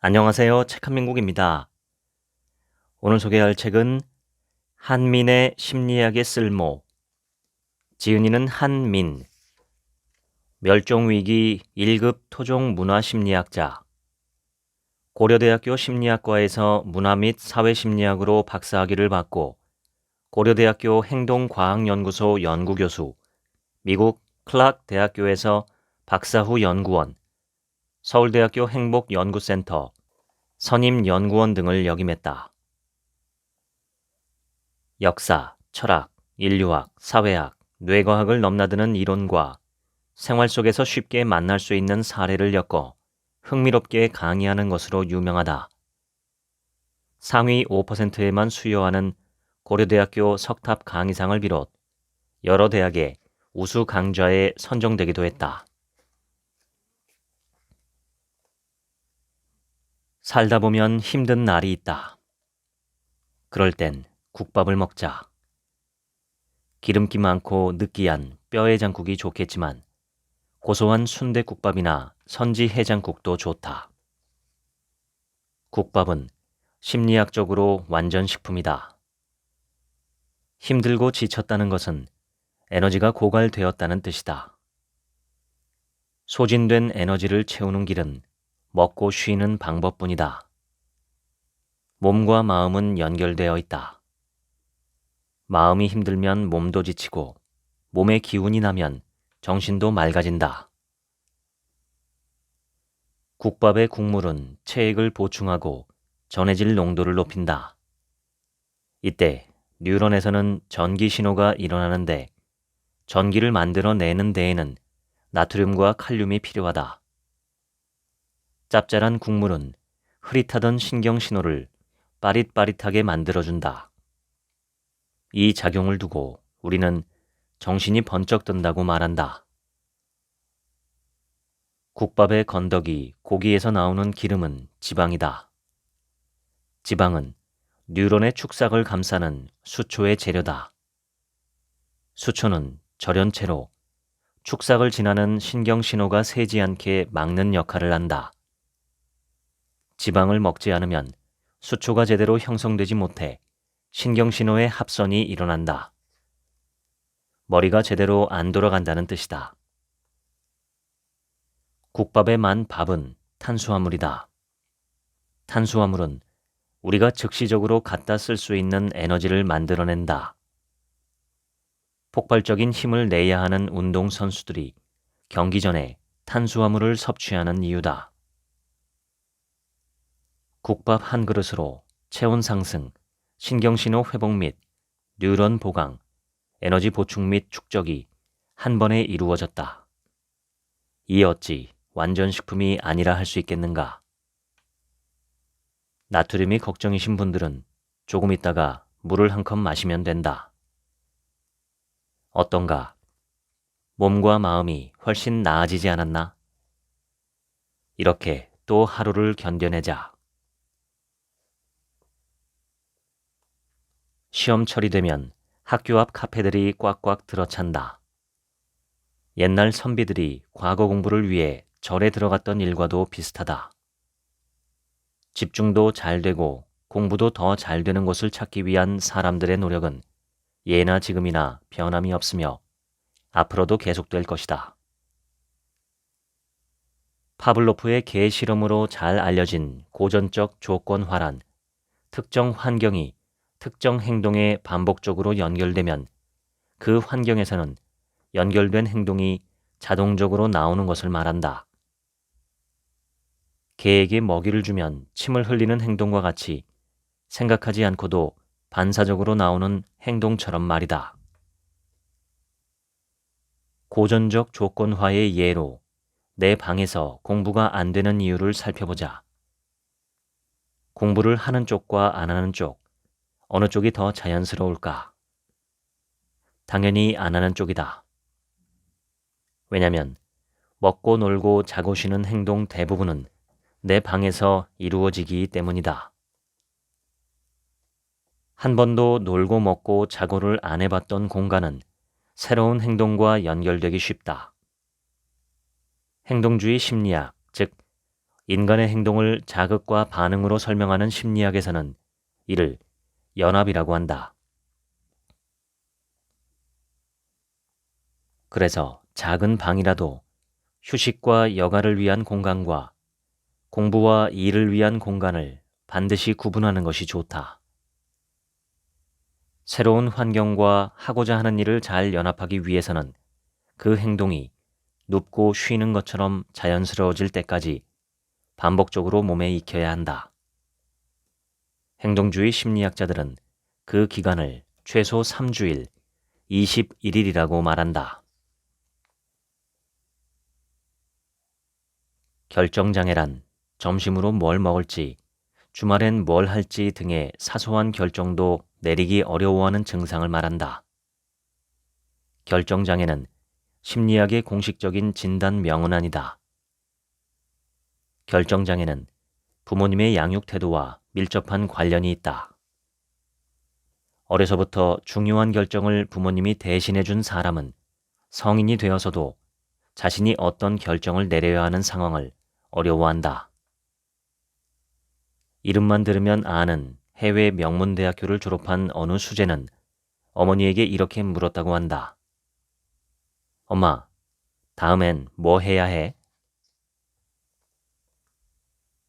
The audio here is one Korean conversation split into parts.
안녕하세요. 책 한민국입니다. 오늘 소개할 책은 한민의 심리학의 쓸모, 지은이는 한민, 멸종위기 1급 토종 문화심리학자, 고려대학교 심리학과에서 문화 및 사회심리학으로 박사학위를 받고 고려대학교 행동과학연구소 연구교수, 미국 클락 대학교에서 박사후 연구원, 서울대학교 행복연구센터, 선임연구원 등을 역임했다. 역사, 철학, 인류학, 사회학, 뇌과학을 넘나드는 이론과 생활 속에서 쉽게 만날 수 있는 사례를 엮어 흥미롭게 강의하는 것으로 유명하다. 상위 5%에만 수여하는 고려대학교 석탑 강의상을 비롯 여러 대학의 우수 강좌에 선정되기도 했다. 살다 보면 힘든 날이 있다. 그럴 땐 국밥을 먹자. 기름기 많고 느끼한 뼈해장국이 좋겠지만 고소한 순댓국밥이나 선지 해장국도 좋다. 국밥은 심리학적으로 완전식품이다. 힘들고 지쳤다는 것은 에너지가 고갈되었다는 뜻이다. 소진된 에너지를 채우는 길은 먹고 쉬는 방법뿐이다. 몸과 마음은 연결되어 있다. 마음이 힘들면 몸도 지치고 몸에 기운이 나면 정신도 맑아진다. 국밥의 국물은 체액을 보충하고 전해질 농도를 높인다. 이때 뉴런에서는 전기 신호가 일어나는데 전기를 만들어내는 데에는 나트륨과 칼륨이 필요하다. 짭짤한 국물은 흐릿하던 신경 신호를 빠릿빠릿하게 만들어준다. 이 작용을 두고 우리는 정신이 번쩍 든다고 말한다. 국밥의 건더기, 고기에서 나오는 기름은 지방이다. 지방은 뉴런의 축삭을 감싸는 수초의 재료다. 수초는 절연 채로 축삭을 지나는 신경 신호가 새지 않게 막는 역할을 한다. 지방을 먹지 않으면 수초가 제대로 형성되지 못해 신경 신호의 합선이 일어난다. 머리가 제대로 안 돌아간다는 뜻이다. 국밥에 만 밥은 탄수화물이다. 탄수화물은 우리가 즉시적으로 갖다 쓸 수 있는 에너지를 만들어낸다. 폭발적인 힘을 내야 하는 운동선수들이 경기 전에 탄수화물을 섭취하는 이유다. 국밥 한 그릇으로 체온 상승, 신경신호 회복 및 뉴런 보강, 에너지 보충 및 축적이 한 번에 이루어졌다. 이 어찌 완전식품이 아니라 할 수 있겠는가? 나트륨이 걱정이신 분들은 조금 있다가 물을 한 컵 마시면 된다. 어떤가? 몸과 마음이 훨씬 나아지지 않았나? 이렇게 또 하루를 견뎌내자. 시험철이 되면 학교 앞 카페들이 꽉꽉 들어찬다. 옛날 선비들이 과거 공부를 위해 절에 들어갔던 일과도 비슷하다. 집중도 잘 되고 공부도 더 잘 되는 곳을 찾기 위한 사람들의 노력은 예나 지금이나 변함이 없으며 앞으로도 계속될 것이다. 파블로프의 개 실험으로 잘 알려진 고전적 조건화란 특정 환경이 특정 행동에 반복적으로 연결되면 그 환경에서는 연결된 행동이 자동적으로 나오는 것을 말한다. 개에게 먹이를 주면 침을 흘리는 행동과 같이 생각하지 않고도 반사적으로 나오는 행동처럼 말이다. 고전적 조건화의 예로 내 방에서 공부가 안 되는 이유를 살펴보자. 공부를 하는 쪽과 안 하는 쪽, 어느 쪽이 더 자연스러울까? 당연히 안 하는 쪽이다. 왜냐면 먹고 놀고 자고 쉬는 행동 대부분은 내 방에서 이루어지기 때문이다. 한 번도 놀고 먹고 자고를 안 해봤던 공간은 새로운 행동과 연결되기 쉽다. 행동주의 심리학, 즉 인간의 행동을 자극과 반응으로 설명하는 심리학에서는 이를 연합이라고 한다. 그래서 작은 방이라도 휴식과 여가를 위한 공간과 공부와 일을 위한 공간을 반드시 구분하는 것이 좋다. 새로운 환경과 하고자 하는 일을 잘 연합하기 위해서는 그 행동이 눕고 쉬는 것처럼 자연스러워질 때까지 반복적으로 몸에 익혀야 한다. 행동주의 심리학자들은 그 기간을 최소 3주일, 21일이라고 말한다. 결정장애란 점심으로 뭘 먹을지, 주말엔 뭘 할지 등의 사소한 결정도 내리기 어려워하는 증상을 말한다. 결정장애는 심리학의 공식적인 진단명은 아니다. 결정장애는 부모님의 양육 태도와 밀접한 관련이 있다. 어려서부터 중요한 결정을 부모님이 대신해 준 사람은 성인이 되어서도 자신이 어떤 결정을 내려야 하는 상황을 어려워한다. 이름만 들으면 아는 해외 명문대학교를 졸업한 어느 수재는 어머니에게 이렇게 물었다고 한다. 엄마, 다음엔 뭐 해야 해?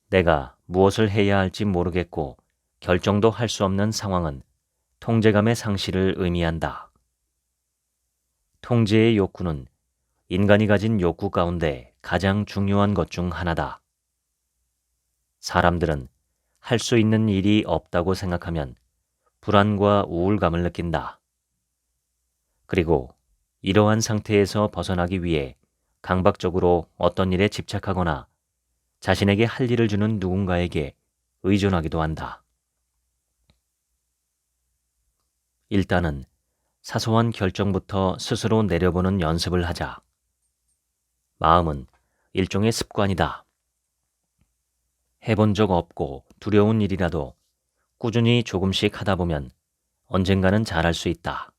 내가 무엇을 해야 할지 모르겠고 결정도 할 수 없는 상황은 통제감의 상실을 의미한다. 통제의 욕구는 인간이 가진 욕구 가운데 가장 중요한 것 중 하나다. 사람들은 할 수 있는 일이 없다고 생각하면 불안과 우울감을 느낀다. 그리고 이러한 상태에서 벗어나기 위해 강박적으로 어떤 일에 집착하거나 자신에게 할 일을 주는 누군가에게 의존하기도 한다. 일단은 사소한 결정부터 스스로 내려보는 연습을 하자. 마음은 일종의 습관이다. 해본 적 없고 두려운 일이라도 꾸준히 조금씩 하다 보면 언젠가는 잘할 수 있다.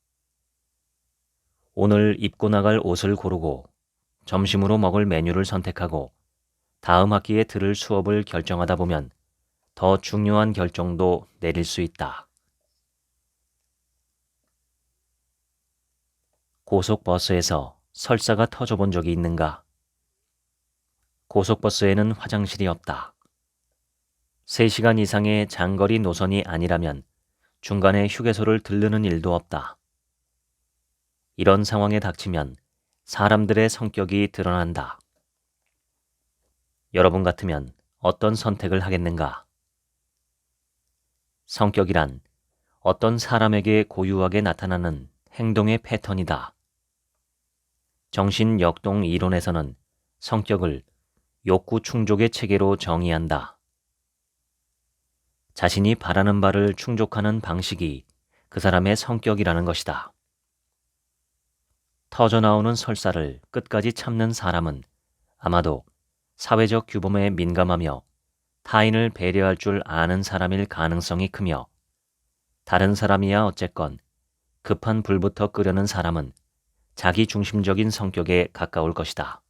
오늘 입고 나갈 옷을 고르고 점심으로 먹을 메뉴를 선택하고 다음 학기에 들을 수업을 결정하다 보면 더 중요한 결정도 내릴 수 있다. 고속버스에서 설사가 터져본 적이 있는가? 고속버스에는 화장실이 없다. 3시간 이상의 장거리 노선이 아니라면 중간에 휴게소를 들르는 일도 없다. 이런 상황에 닥치면 사람들의 성격이 드러난다. 여러분 같으면 어떤 선택을 하겠는가? 성격이란 어떤 사람에게 고유하게 나타나는 행동의 패턴이다. 정신역동 이론에서는 성격을 욕구 충족의 체계로 정의한다. 자신이 바라는 바를 충족하는 방식이 그 사람의 성격이라는 것이다. 터져나오는 설사를 끝까지 참는 사람은 아마도 사회적 규범에 민감하며 타인을 배려할 줄 아는 사람일 가능성이 크며 다른 사람이야 어쨌건 급한 불부터 끄려는 사람은 자기 중심적인 성격에 가까울 것이다.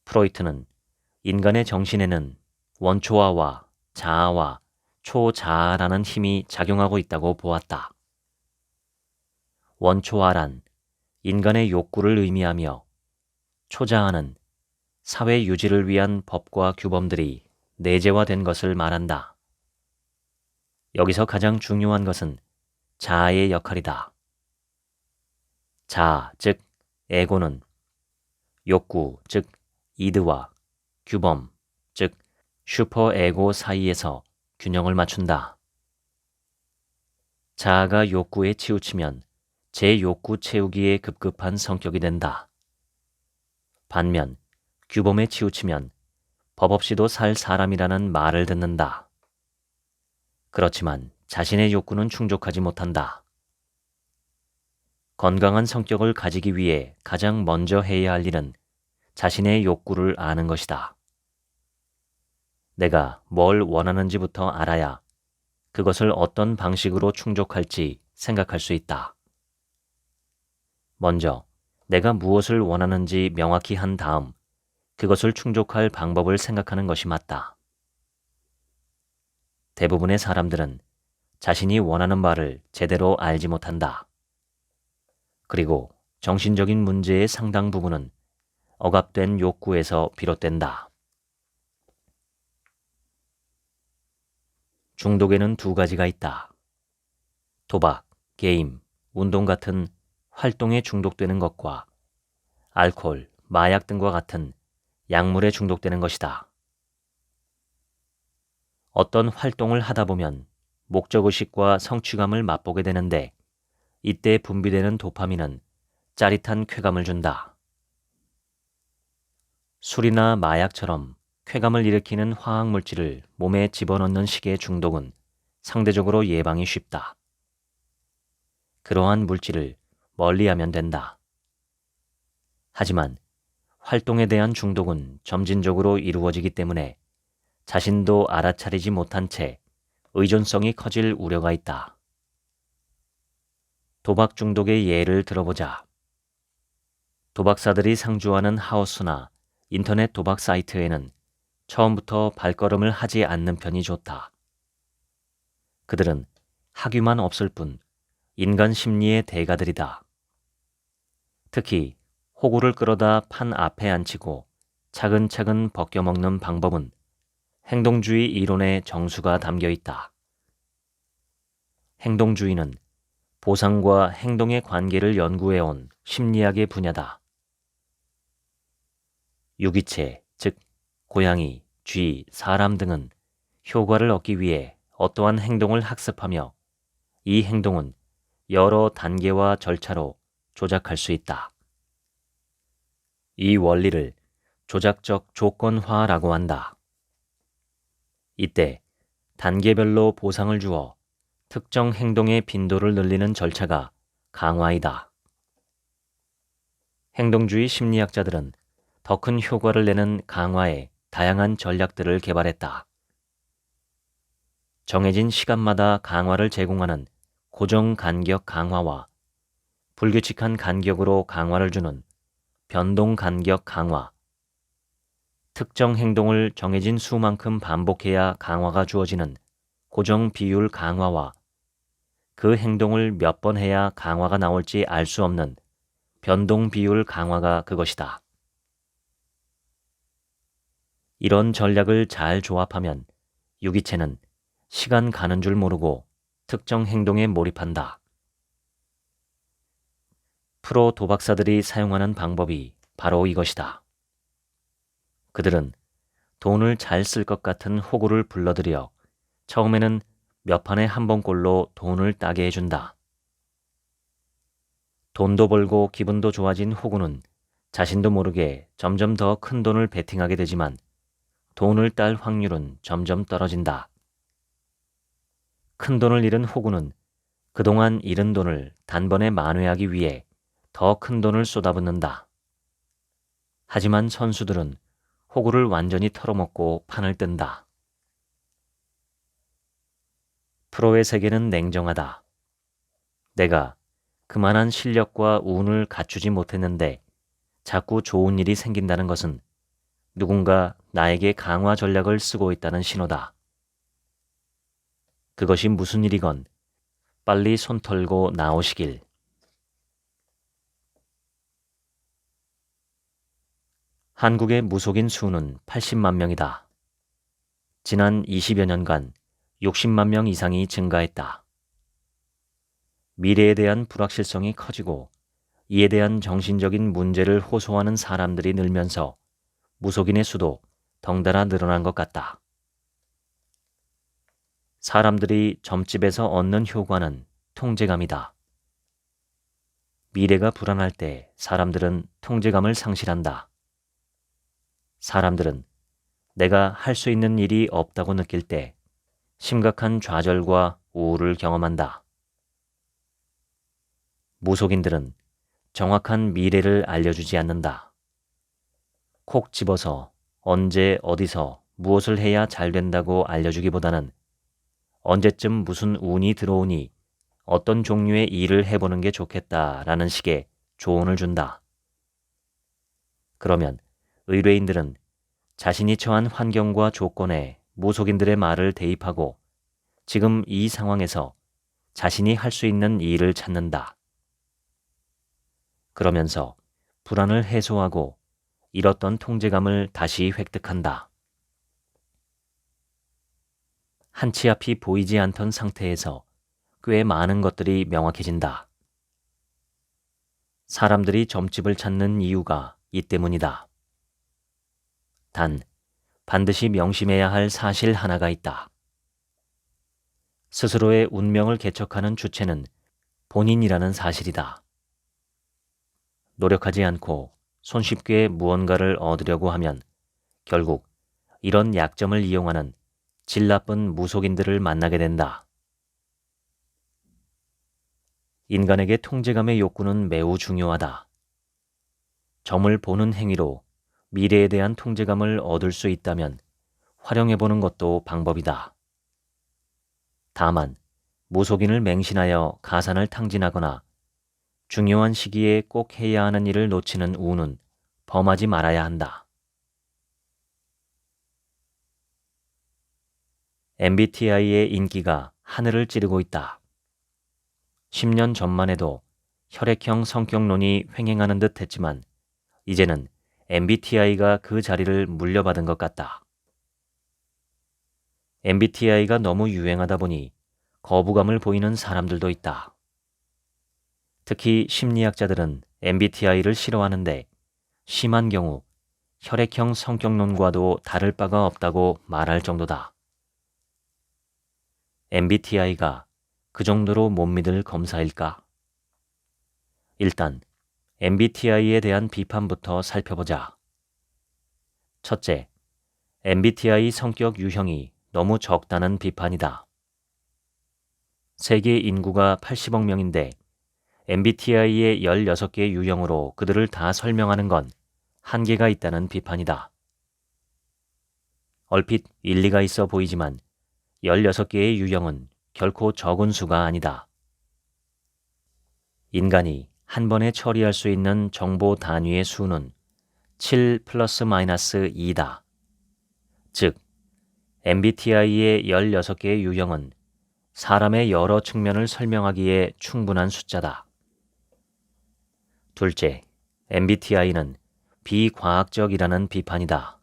프로이트는 인간의 정신에는 원초아와 자아와 초자아라는 힘이 작용하고 있다고 보았다. 원초아란 인간의 욕구를 의미하며 초자아는 사회 유지를 위한 법과 규범들이 내재화된 것을 말한다. 여기서 가장 중요한 것은 자아의 역할이다. 자아, 즉 에고는 욕구, 즉 이드와 규범, 즉 슈퍼에고 사이에서 균형을 맞춘다. 자아가 욕구에 치우치면 제 욕구 채우기에 급급한 성격이 된다. 반면 규범에 치우치면 법 없이도 살 사람이라는 말을 듣는다. 그렇지만 자신의 욕구는 충족하지 못한다. 건강한 성격을 가지기 위해 가장 먼저 해야 할 일은 자신의 욕구를 아는 것이다. 내가 뭘 원하는지부터 알아야 그것을 어떤 방식으로 충족할지 생각할 수 있다. 먼저 내가 무엇을 원하는지 명확히 한 다음 그것을 충족할 방법을 생각하는 것이 맞다. 대부분의 사람들은 자신이 원하는 바를 제대로 알지 못한다. 그리고 정신적인 문제의 상당 부분은 억압된 욕구에서 비롯된다. 중독에는 두 가지가 있다. 도박, 게임, 운동 같은 활동에 중독되는 것과 알코올, 마약 등과 같은 약물에 중독되는 것이다. 어떤 활동을 하다 보면 목적의식과 성취감을 맛보게 되는데 이때 분비되는 도파민은 짜릿한 쾌감을 준다. 술이나 마약처럼 쾌감을 일으키는 화학물질을 몸에 집어넣는 식의 중독은 상대적으로 예방이 쉽다. 그러한 물질을 멀리하면 된다. 하지만 활동에 대한 중독은 점진적으로 이루어지기 때문에 자신도 알아차리지 못한 채 의존성이 커질 우려가 있다. 도박 중독의 예를 들어보자. 도박사들이 상주하는 하우스나 인터넷 도박 사이트에는 처음부터 발걸음을 하지 않는 편이 좋다. 그들은 학위만 없을 뿐 인간 심리의 대가들이다. 특히 호구를 끌어다 판 앞에 앉히고 차근차근 벗겨먹는 방법은 행동주의 이론의 정수가 담겨 있다. 행동주의는 보상과 행동의 관계를 연구해온 심리학의 분야다. 유기체, 즉 고양이, 쥐, 사람 등은 효과를 얻기 위해 어떠한 행동을 학습하며 이 행동은 여러 단계와 절차로 조작할 수 있다. 이 원리를 조작적 조건화라고 한다. 이때 단계별로 보상을 주어 특정 행동의 빈도를 늘리는 절차가 강화이다. 행동주의 심리학자들은 더 큰 효과를 내는 강화에 다양한 전략들을 개발했다. 정해진 시간마다 강화를 제공하는 고정 간격 강화와 불규칙한 간격으로 강화를 주는 변동 간격 강화, 특정 행동을 정해진 수만큼 반복해야 강화가 주어지는 고정 비율 강화와 그 행동을 몇 번 해야 강화가 나올지 알 수 없는 변동 비율 강화가 그것이다. 이런 전략을 잘 조합하면 유기체는 시간 가는 줄 모르고 특정 행동에 몰입한다. 프로 도박사들이 사용하는 방법이 바로 이것이다. 그들은 돈을 잘 쓸 것 같은 호구를 불러들여 처음에는 몇 판에 한 번꼴로 돈을 따게 해준다. 돈도 벌고 기분도 좋아진 호구는 자신도 모르게 점점 더 큰 돈을 베팅하게 되지만 돈을 딸 확률은 점점 떨어진다. 큰 돈을 잃은 호구는 그동안 잃은 돈을 단번에 만회하기 위해 더 큰 돈을 쏟아붓는다. 하지만 선수들은 호구를 완전히 털어먹고 판을 뜬다. 프로의 세계는 냉정하다. 내가 그만한 실력과 운을 갖추지 못했는데 자꾸 좋은 일이 생긴다는 것은 누군가 나에게 강화 전략을 쓰고 있다는 신호다. 그것이 무슨 일이건 빨리 손 털고 나오시길. 한국의 무속인 수는 80만 명이다. 지난 20여 년간 60만 명 이상이 증가했다. 미래에 대한 불확실성이 커지고 이에 대한 정신적인 문제를 호소하는 사람들이 늘면서 무속인의 수도 덩달아 늘어난 것 같다. 사람들이 점집에서 얻는 효과는 통제감이다. 미래가 불안할 때 사람들은 통제감을 상실한다. 사람들은 내가 할 수 있는 일이 없다고 느낄 때 심각한 좌절과 우울을 경험한다. 무속인들은 정확한 미래를 알려주지 않는다. 콕 집어서 언제 어디서 무엇을 해야 잘 된다고 알려주기보다는 언제쯤 무슨 운이 들어오니 어떤 종류의 일을 해보는 게 좋겠다라는 식의 조언을 준다. 그러면 의뢰인들은 자신이 처한 환경과 조건에 무속인들의 말을 대입하고 지금 이 상황에서 자신이 할 수 있는 일을 찾는다. 그러면서 불안을 해소하고 잃었던 통제감을 다시 획득한다. 한치 앞이 보이지 않던 상태에서 꽤 많은 것들이 명확해진다. 사람들이 점집을 찾는 이유가 이 때문이다. 단, 반드시 명심해야 할 사실 하나가 있다. 스스로의 운명을 개척하는 주체는 본인이라는 사실이다. 노력하지 않고 손쉽게 무언가를 얻으려고 하면 결국 이런 약점을 이용하는 질 나쁜 무속인들을 만나게 된다. 인간에게 통제감의 욕구는 매우 중요하다. 점을 보는 행위로 미래에 대한 통제감을 얻을 수 있다면 활용해보는 것도 방법이다. 다만 무속인을 맹신하여 가산을 탕진하거나 중요한 시기에 꼭 해야 하는 일을 놓치는 우는 범하지 말아야 한다. MBTI의 인기가 하늘을 찌르고 있다. 10년 전만 해도 혈액형 성격론이 횡행하는 듯 했지만 이제는 MBTI가 그 자리를 물려받은 것 같다. MBTI가 너무 유행하다 보니 거부감을 보이는 사람들도 있다. 특히 심리학자들은 MBTI를 싫어하는데 심한 경우 혈액형 성격론과도 다를 바가 없다고 말할 정도다. MBTI가 그 정도로 못 믿을 검사일까? 일단 MBTI에 대한 비판부터 살펴보자. 첫째, MBTI 성격 유형이 너무 적다는 비판이다. 세계 인구가 80억 명인데 MBTI의 16개 유형으로 그들을 다 설명하는 건 한계가 있다는 비판이다. 얼핏 일리가 있어 보이지만 16개의 유형은 결코 적은 수가 아니다. 인간이 한 번에 처리할 수 있는 정보 단위의 수는 7 플러스 마이너스 2다. 즉, MBTI의 16개의 유형은 사람의 여러 측면을 설명하기에 충분한 숫자다. 둘째, MBTI는 비과학적이라는 비판이다.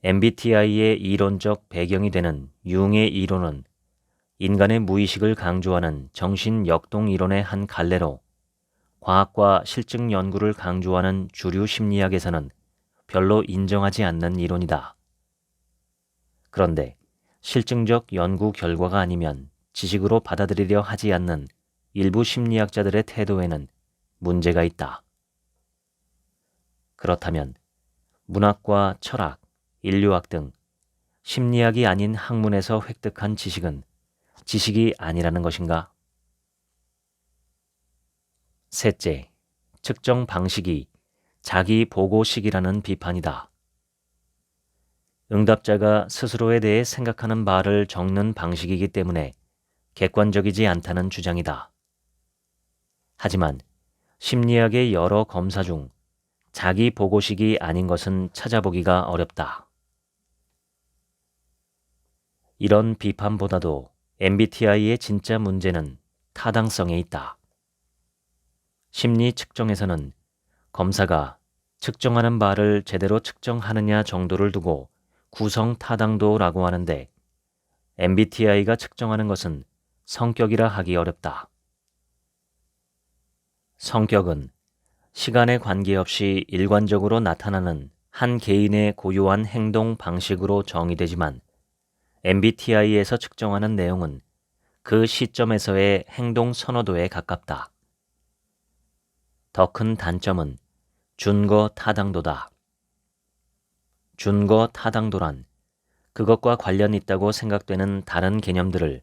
MBTI의 이론적 배경이 되는 융의 이론은 인간의 무의식을 강조하는 정신역동 이론의 한 갈래로 과학과 실증 연구를 강조하는 주류 심리학에서는 별로 인정하지 않는 이론이다. 그런데 실증적 연구 결과가 아니면 지식으로 받아들이려 하지 않는 일부 심리학자들의 태도에는 문제가 있다. 그렇다면 문학과 철학, 인류학 등 심리학이 아닌 학문에서 획득한 지식은 지식이 아니라는 것인가? 셋째, 측정 방식이 자기 보고식이라는 비판이다. 응답자가 스스로에 대해 생각하는 바를 적는 방식이기 때문에 객관적이지 않다는 주장이다. 하지만 심리학의 여러 검사 중 자기 보고식이 아닌 것은 찾아보기가 어렵다. 이런 비판보다도 MBTI의 진짜 문제는 타당성에 있다. 심리 측정에서는 검사가 측정하는 바를 제대로 측정하느냐 정도를 두고 구성 타당도라고 하는데 MBTI가 측정하는 것은 성격이라 하기 어렵다. 성격은 시간에 관계없이 일관적으로 나타나는 한 개인의 고유한 행동 방식으로 정의되지만 MBTI에서 측정하는 내용은 그 시점에서의 행동 선호도에 가깝다. 더 큰 단점은 준거 타당도다. 준거 타당도란 그것과 관련 있다고 생각되는 다른 개념들을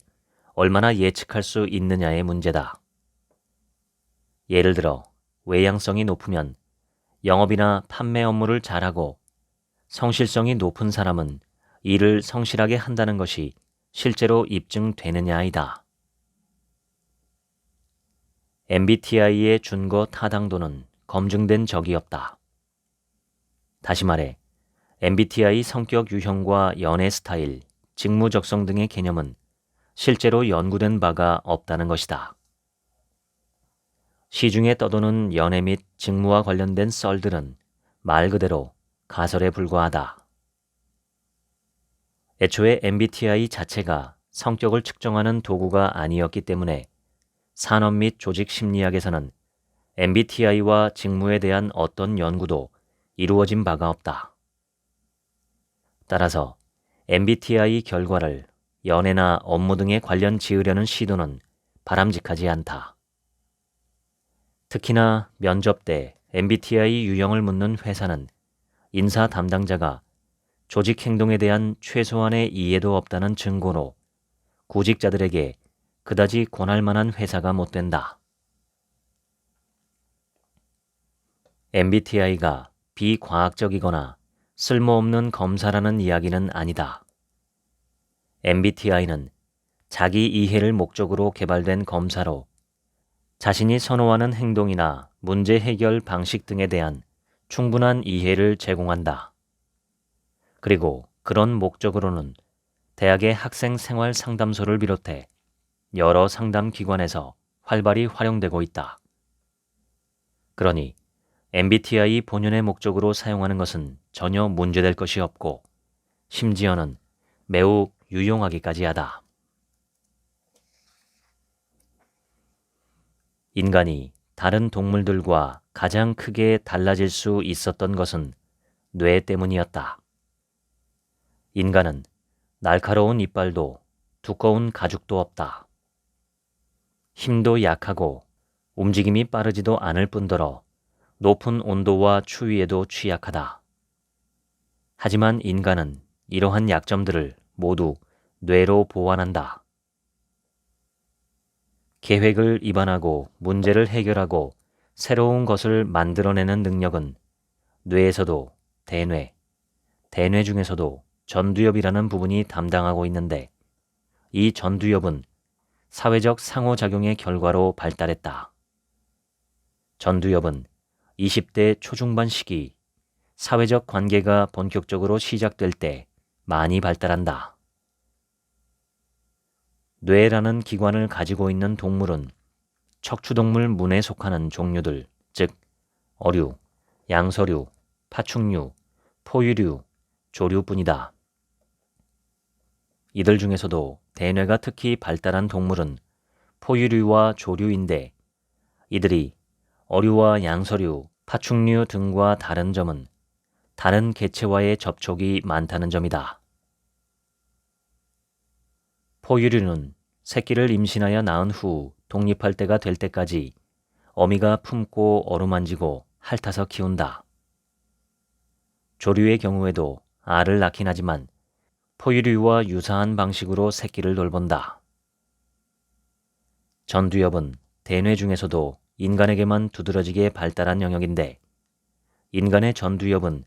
얼마나 예측할 수 있느냐의 문제다. 예를 들어 외향성이 높으면 영업이나 판매 업무를 잘하고 성실성이 높은 사람은 일을 성실하게 한다는 것이 실제로 입증되느냐이다. MBTI의 준거 타당도는 검증된 적이 없다. 다시 말해 MBTI 성격 유형과 연애 스타일, 직무 적성 등의 개념은 실제로 연구된 바가 없다는 것이다. 시중에 떠도는 연애 및 직무와 관련된 썰들은 말 그대로 가설에 불과하다. 애초에 MBTI 자체가 성격을 측정하는 도구가 아니었기 때문에 산업 및 조직 심리학에서는 MBTI와 직무에 대한 어떤 연구도 이루어진 바가 없다. 따라서 MBTI 결과를 연애나 업무 등에 관련 지으려는 시도는 바람직하지 않다. 특히나 면접 때 MBTI 유형을 묻는 회사는 인사 담당자가 조직 행동에 대한 최소한의 이해도 없다는 증거로 구직자들에게 그다지 권할 만한 회사가 못 된다. MBTI가 비과학적이거나 쓸모없는 검사라는 이야기는 아니다. MBTI는 자기 이해를 목적으로 개발된 검사로 자신이 선호하는 행동이나 문제 해결 방식 등에 대한 충분한 이해를 제공한다. 그리고 그런 목적으로는 대학의 학생 생활 상담소를 비롯해 여러 상담 기관에서 활발히 활용되고 있다. 그러니 MBTI 본연의 목적으로 사용하는 것은 전혀 문제될 것이 없고 심지어는 매우 유용하기까지 하다. 인간이 다른 동물들과 가장 크게 달라질 수 있었던 것은 뇌 때문이었다. 인간은 날카로운 이빨도 두꺼운 가죽도 없다. 힘도 약하고 움직임이 빠르지도 않을 뿐더러 높은 온도와 추위에도 취약하다. 하지만 인간은 이러한 약점들을 모두 뇌로 보완한다. 계획을 입안하고 문제를 해결하고 새로운 것을 만들어내는 능력은 뇌에서도 대뇌, 대뇌 중에서도 전두엽이라는 부분이 담당하고 있는데 이 전두엽은 사회적 상호작용의 결과로 발달했다. 전두엽은 20대 초중반 시기 사회적 관계가 본격적으로 시작될 때 많이 발달한다. 뇌라는 기관을 가지고 있는 동물은 척추동물 문에 속하는 종류들, 즉 어류, 양서류, 파충류, 포유류, 조류뿐이다. 이들 중에서도 대뇌가 특히 발달한 동물은 포유류와 조류인데 이들이 어류와 양서류, 파충류 등과 다른 점은 다른 개체와의 접촉이 많다는 점이다. 포유류는 새끼를 임신하여 낳은 후 독립할 때가 될 때까지 어미가 품고 어루만지고 핥아서 키운다. 조류의 경우에도 알을 낳긴 하지만 포유류와 유사한 방식으로 새끼를 돌본다. 전두엽은 대뇌 중에서도 인간에게만 두드러지게 발달한 영역인데 인간의 전두엽은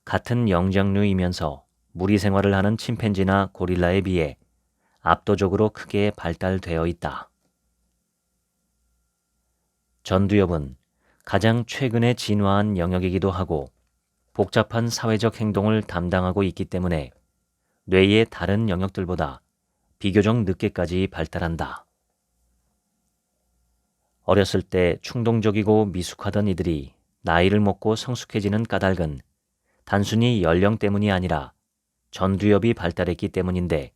같은 영장류이면서 무리 생활을 하는 침팬지나 고릴라에 비해 압도적으로 크게 발달되어 있다. 전두엽은 가장 최근에 진화한 영역이기도 하고 복잡한 사회적 행동을 담당하고 있기 때문에 뇌의 다른 영역들보다 비교적 늦게까지 발달한다. 어렸을 때 충동적이고 미숙하던 이들이 나이를 먹고 성숙해지는 까닭은 단순히 연령 때문이 아니라 전두엽이 발달했기 때문인데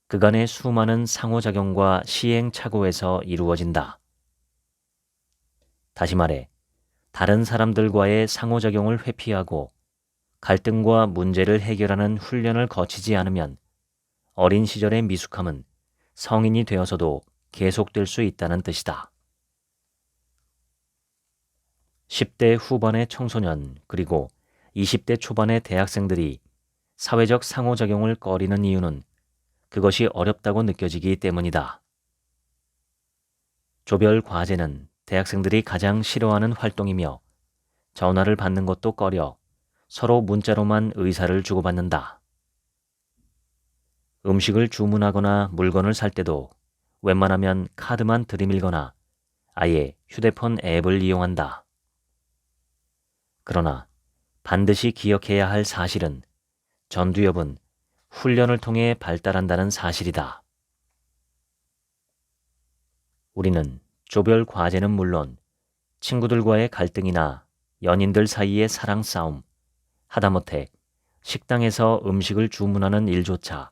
그간의 수많은 상호작용과 시행착오에서 이루어진다. 다시 말해 다른 사람들과의 상호작용을 회피하고 갈등과 문제를 해결하는 훈련을 거치지 않으면 어린 시절의 미숙함은 성인이 되어서도 계속될 수 있다는 뜻이다. 10대 후반의 청소년 그리고 20대 초반의 대학생들이 사회적 상호작용을 꺼리는 이유는 그것이 어렵다고 느껴지기 때문이다. 조별 과제는 대학생들이 가장 싫어하는 활동이며 전화를 받는 것도 꺼려 서로 문자로만 의사를 주고받는다. 음식을 주문하거나 물건을 살 때도 웬만하면 카드만 들이밀거나 아예 휴대폰 앱을 이용한다. 그러나 반드시 기억해야 할 사실은 전두엽은 훈련을 통해 발달한다는 사실이다. 우리는 조별 과제는 물론 친구들과의 갈등이나 연인들 사이의 사랑 싸움, 하다못해 식당에서 음식을 주문하는 일조차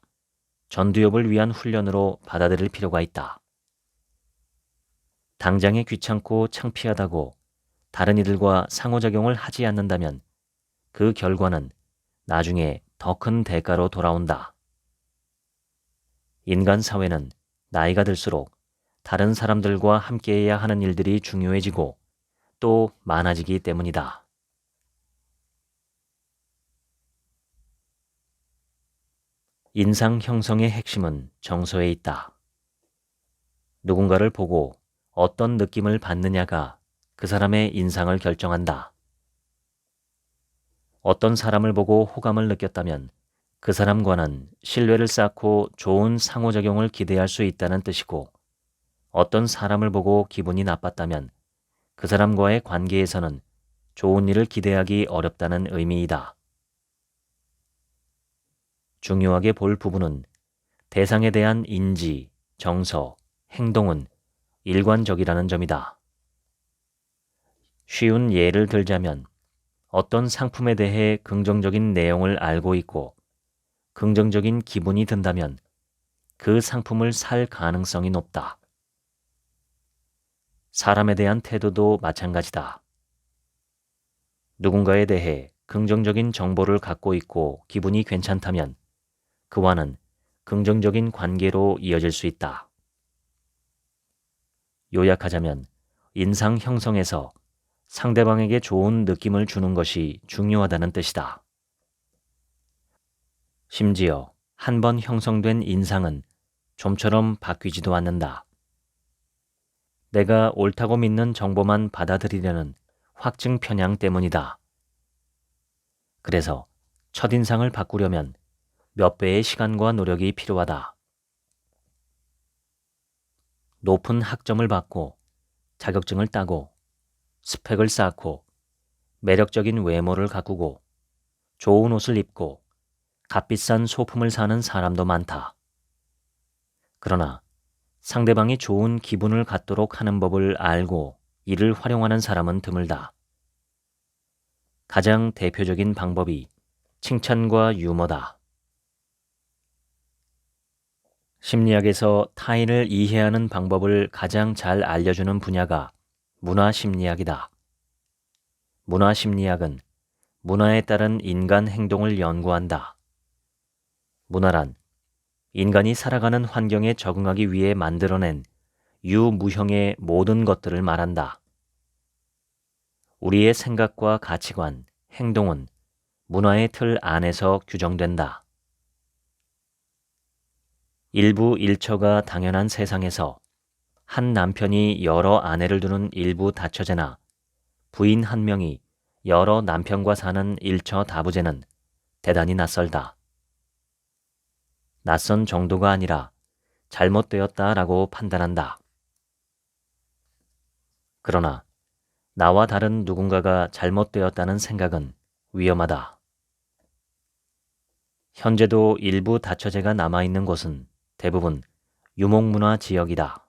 전두엽을 위한 훈련으로 받아들일 필요가 있다. 당장에 귀찮고 창피하다고 다른 이들과 상호작용을 하지 않는다면 그 결과는 나중에 더 큰 대가로 돌아온다. 인간 사회는 나이가 들수록 다른 사람들과 함께해야 하는 일들이 중요해지고 또 많아지기 때문이다. 인상 형성의 핵심은 정서에 있다. 누군가를 보고 어떤 느낌을 받느냐가 그 사람의 인상을 결정한다. 어떤 사람을 보고 호감을 느꼈다면 그 사람과는 신뢰를 쌓고 좋은 상호작용을 기대할 수 있다는 뜻이고, 어떤 사람을 보고 기분이 나빴다면 그 사람과의 관계에서는 좋은 일을 기대하기 어렵다는 의미이다. 중요하게 볼 부분은 대상에 대한 인지, 정서, 행동은 일관적이라는 점이다. 쉬운 예를 들자면 어떤 상품에 대해 긍정적인 내용을 알고 있고 긍정적인 기분이 든다면 그 상품을 살 가능성이 높다. 사람에 대한 태도도 마찬가지다. 누군가에 대해 긍정적인 정보를 갖고 있고 기분이 괜찮다면 그와는 긍정적인 관계로 이어질 수 있다. 요약하자면 인상 형성에서 상대방에게 좋은 느낌을 주는 것이 중요하다는 뜻이다. 심지어 한 번 형성된 인상은 좀처럼 바뀌지도 않는다. 내가 옳다고 믿는 정보만 받아들이려는 확증 편향 때문이다. 그래서 첫인상을 바꾸려면 몇 배의 시간과 노력이 필요하다. 높은 학점을 받고 자격증을 따고 스펙을 쌓고 매력적인 외모를 가꾸고 좋은 옷을 입고 값비싼 소품을 사는 사람도 많다. 그러나 상대방이 좋은 기분을 갖도록 하는 법을 알고 이를 활용하는 사람은 드물다. 가장 대표적인 방법이 칭찬과 유머다. 심리학에서 타인을 이해하는 방법을 가장 잘 알려주는 분야가 문화심리학이다. 문화심리학은 문화에 따른 인간 행동을 연구한다. 문화란 인간이 살아가는 환경에 적응하기 위해 만들어낸 유무형의 모든 것들을 말한다. 우리의 생각과 가치관, 행동은 문화의 틀 안에서 규정된다. 일부 일처가 당연한 세상에서 한 남편이 여러 아내를 두는 일부 다처제나 부인 한 명이 여러 남편과 사는 일처 다부제는 대단히 낯설다. 낯선 정도가 아니라 잘못되었다라고 판단한다. 그러나 나와 다른 누군가가 잘못되었다는 생각은 위험하다. 현재도 일부 다처제가 남아있는 곳은 대부분 유목문화 지역이다.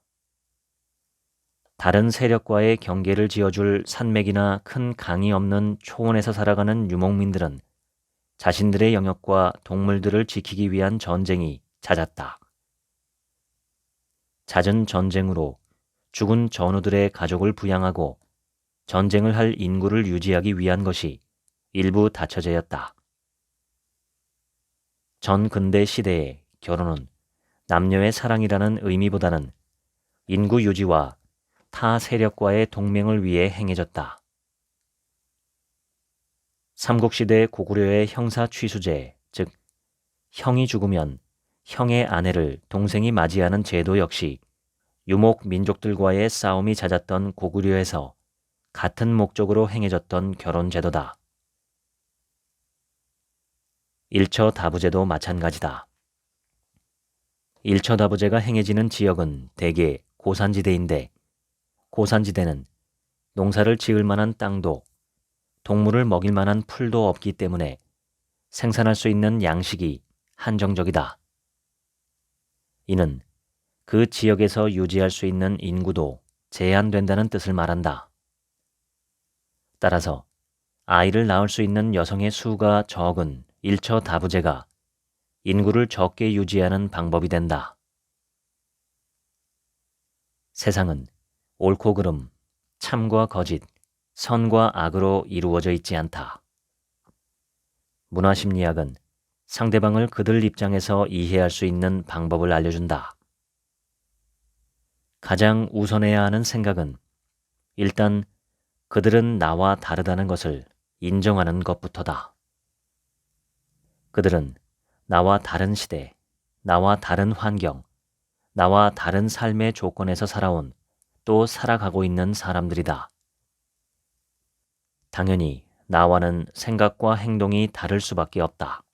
다른 세력과의 경계를 지어줄 산맥이나 큰 강이 없는 초원에서 살아가는 유목민들은 자신들의 영역과 동물들을 지키기 위한 전쟁이 잦았다. 잦은 전쟁으로 죽은 전우들의 가족을 부양하고 전쟁을 할 인구를 유지하기 위한 것이 일부 다처제였다. 전근대 시대의 결혼은 남녀의 사랑이라는 의미보다는 인구 유지와 타 세력과의 동맹을 위해 행해졌다. 삼국시대 고구려의 형사 취수제, 즉 형이 죽으면 형의 아내를 동생이 맞이하는 제도 역시 유목 민족들과의 싸움이 잦았던 고구려에서 같은 목적으로 행해졌던 결혼 제도다. 일처 다부제도 마찬가지다. 일처 다부제가 행해지는 지역은 대개 고산지대인데 고산지대는 농사를 지을 만한 땅도 동물을 먹일 만한 풀도 없기 때문에 생산할 수 있는 양식이 한정적이다. 이는 그 지역에서 유지할 수 있는 인구도 제한된다는 뜻을 말한다. 따라서 아이를 낳을 수 있는 여성의 수가 적은 일처다부제가 인구를 적게 유지하는 방법이 된다. 세상은 옳고 그름, 참과 거짓, 선과 악으로 이루어져 있지 않다. 문화심리학은 상대방을 그들 입장에서 이해할 수 있는 방법을 알려준다. 가장 우선해야 하는 생각은 일단 그들은 나와 다르다는 것을 인정하는 것부터다. 그들은 나와 다른 시대, 나와 다른 환경, 나와 다른 삶의 조건에서 살아온 또 살아가고 있는 사람들이다. 당연히 나와는 생각과 행동이 다를 수밖에 없다.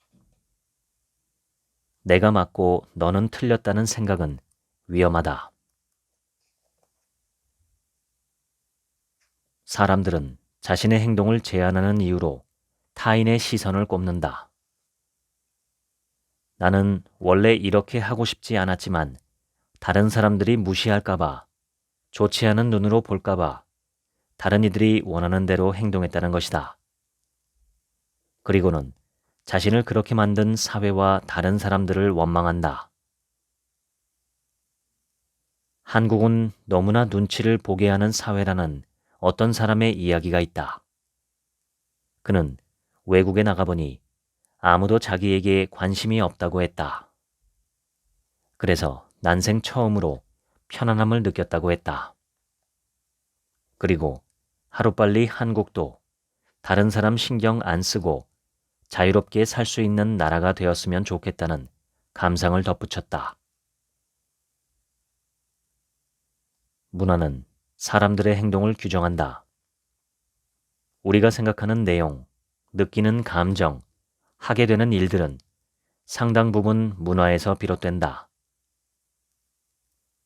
내가 맞고 너는 틀렸다는 생각은 위험하다. 사람들은 자신의 행동을 제한하는 이유로 타인의 시선을 꼽는다. 나는 원래 이렇게 하고 싶지 않았지만 다른 사람들이 무시할까봐, 좋지 않은 눈으로 볼까봐 다른 이들이 원하는 대로 행동했다는 것이다. 그리고는 자신을 그렇게 만든 사회와 다른 사람들을 원망한다. 한국은 너무나 눈치를 보게 하는 사회라는 어떤 사람의 이야기가 있다. 그는 외국에 나가보니 아무도 자기에게 관심이 없다고 했다. 그래서 난생 처음으로 편안함을 느꼈다고 했다. 그리고 하루빨리 한국도 다른 사람 신경 안 쓰고 자유롭게 살 수 있는 나라가 되었으면 좋겠다는 감상을 덧붙였다. 문화는 사람들의 행동을 규정한다. 우리가 생각하는 내용, 느끼는 감정, 하게 되는 일들은 상당 부분 문화에서 비롯된다.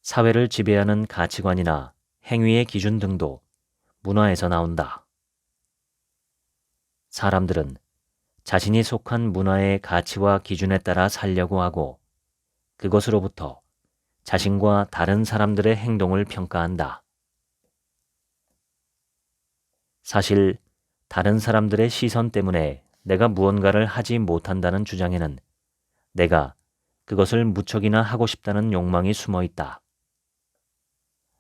사회를 지배하는 가치관이나 행위의 기준 등도 문화에서 나온다. 사람들은 자신이 속한 문화의 가치와 기준에 따라 살려고 하고 그것으로부터 자신과 다른 사람들의 행동을 평가한다. 사실 다른 사람들의 시선 때문에 내가 무언가를 하지 못한다는 주장에는 내가 그것을 무척이나 하고 싶다는 욕망이 숨어 있다.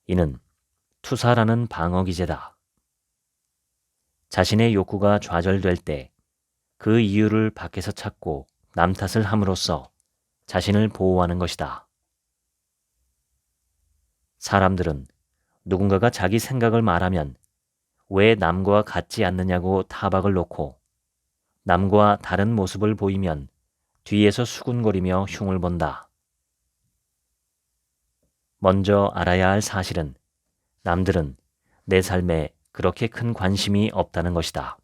이는 투사라는 방어 기제다. 자신의 욕구가 좌절될 때 그 이유를 밖에서 찾고 남 탓을 함으로써 자신을 보호하는 것이다. 사람들은 누군가가 자기 생각을 말하면 왜 남과 같지 않느냐고 타박을 놓고 남과 다른 모습을 보이면 뒤에서 수군거리며 흉을 본다. 먼저 알아야 할 사실은 남들은 내 삶에 그렇게 큰 관심이 없다는 것이다.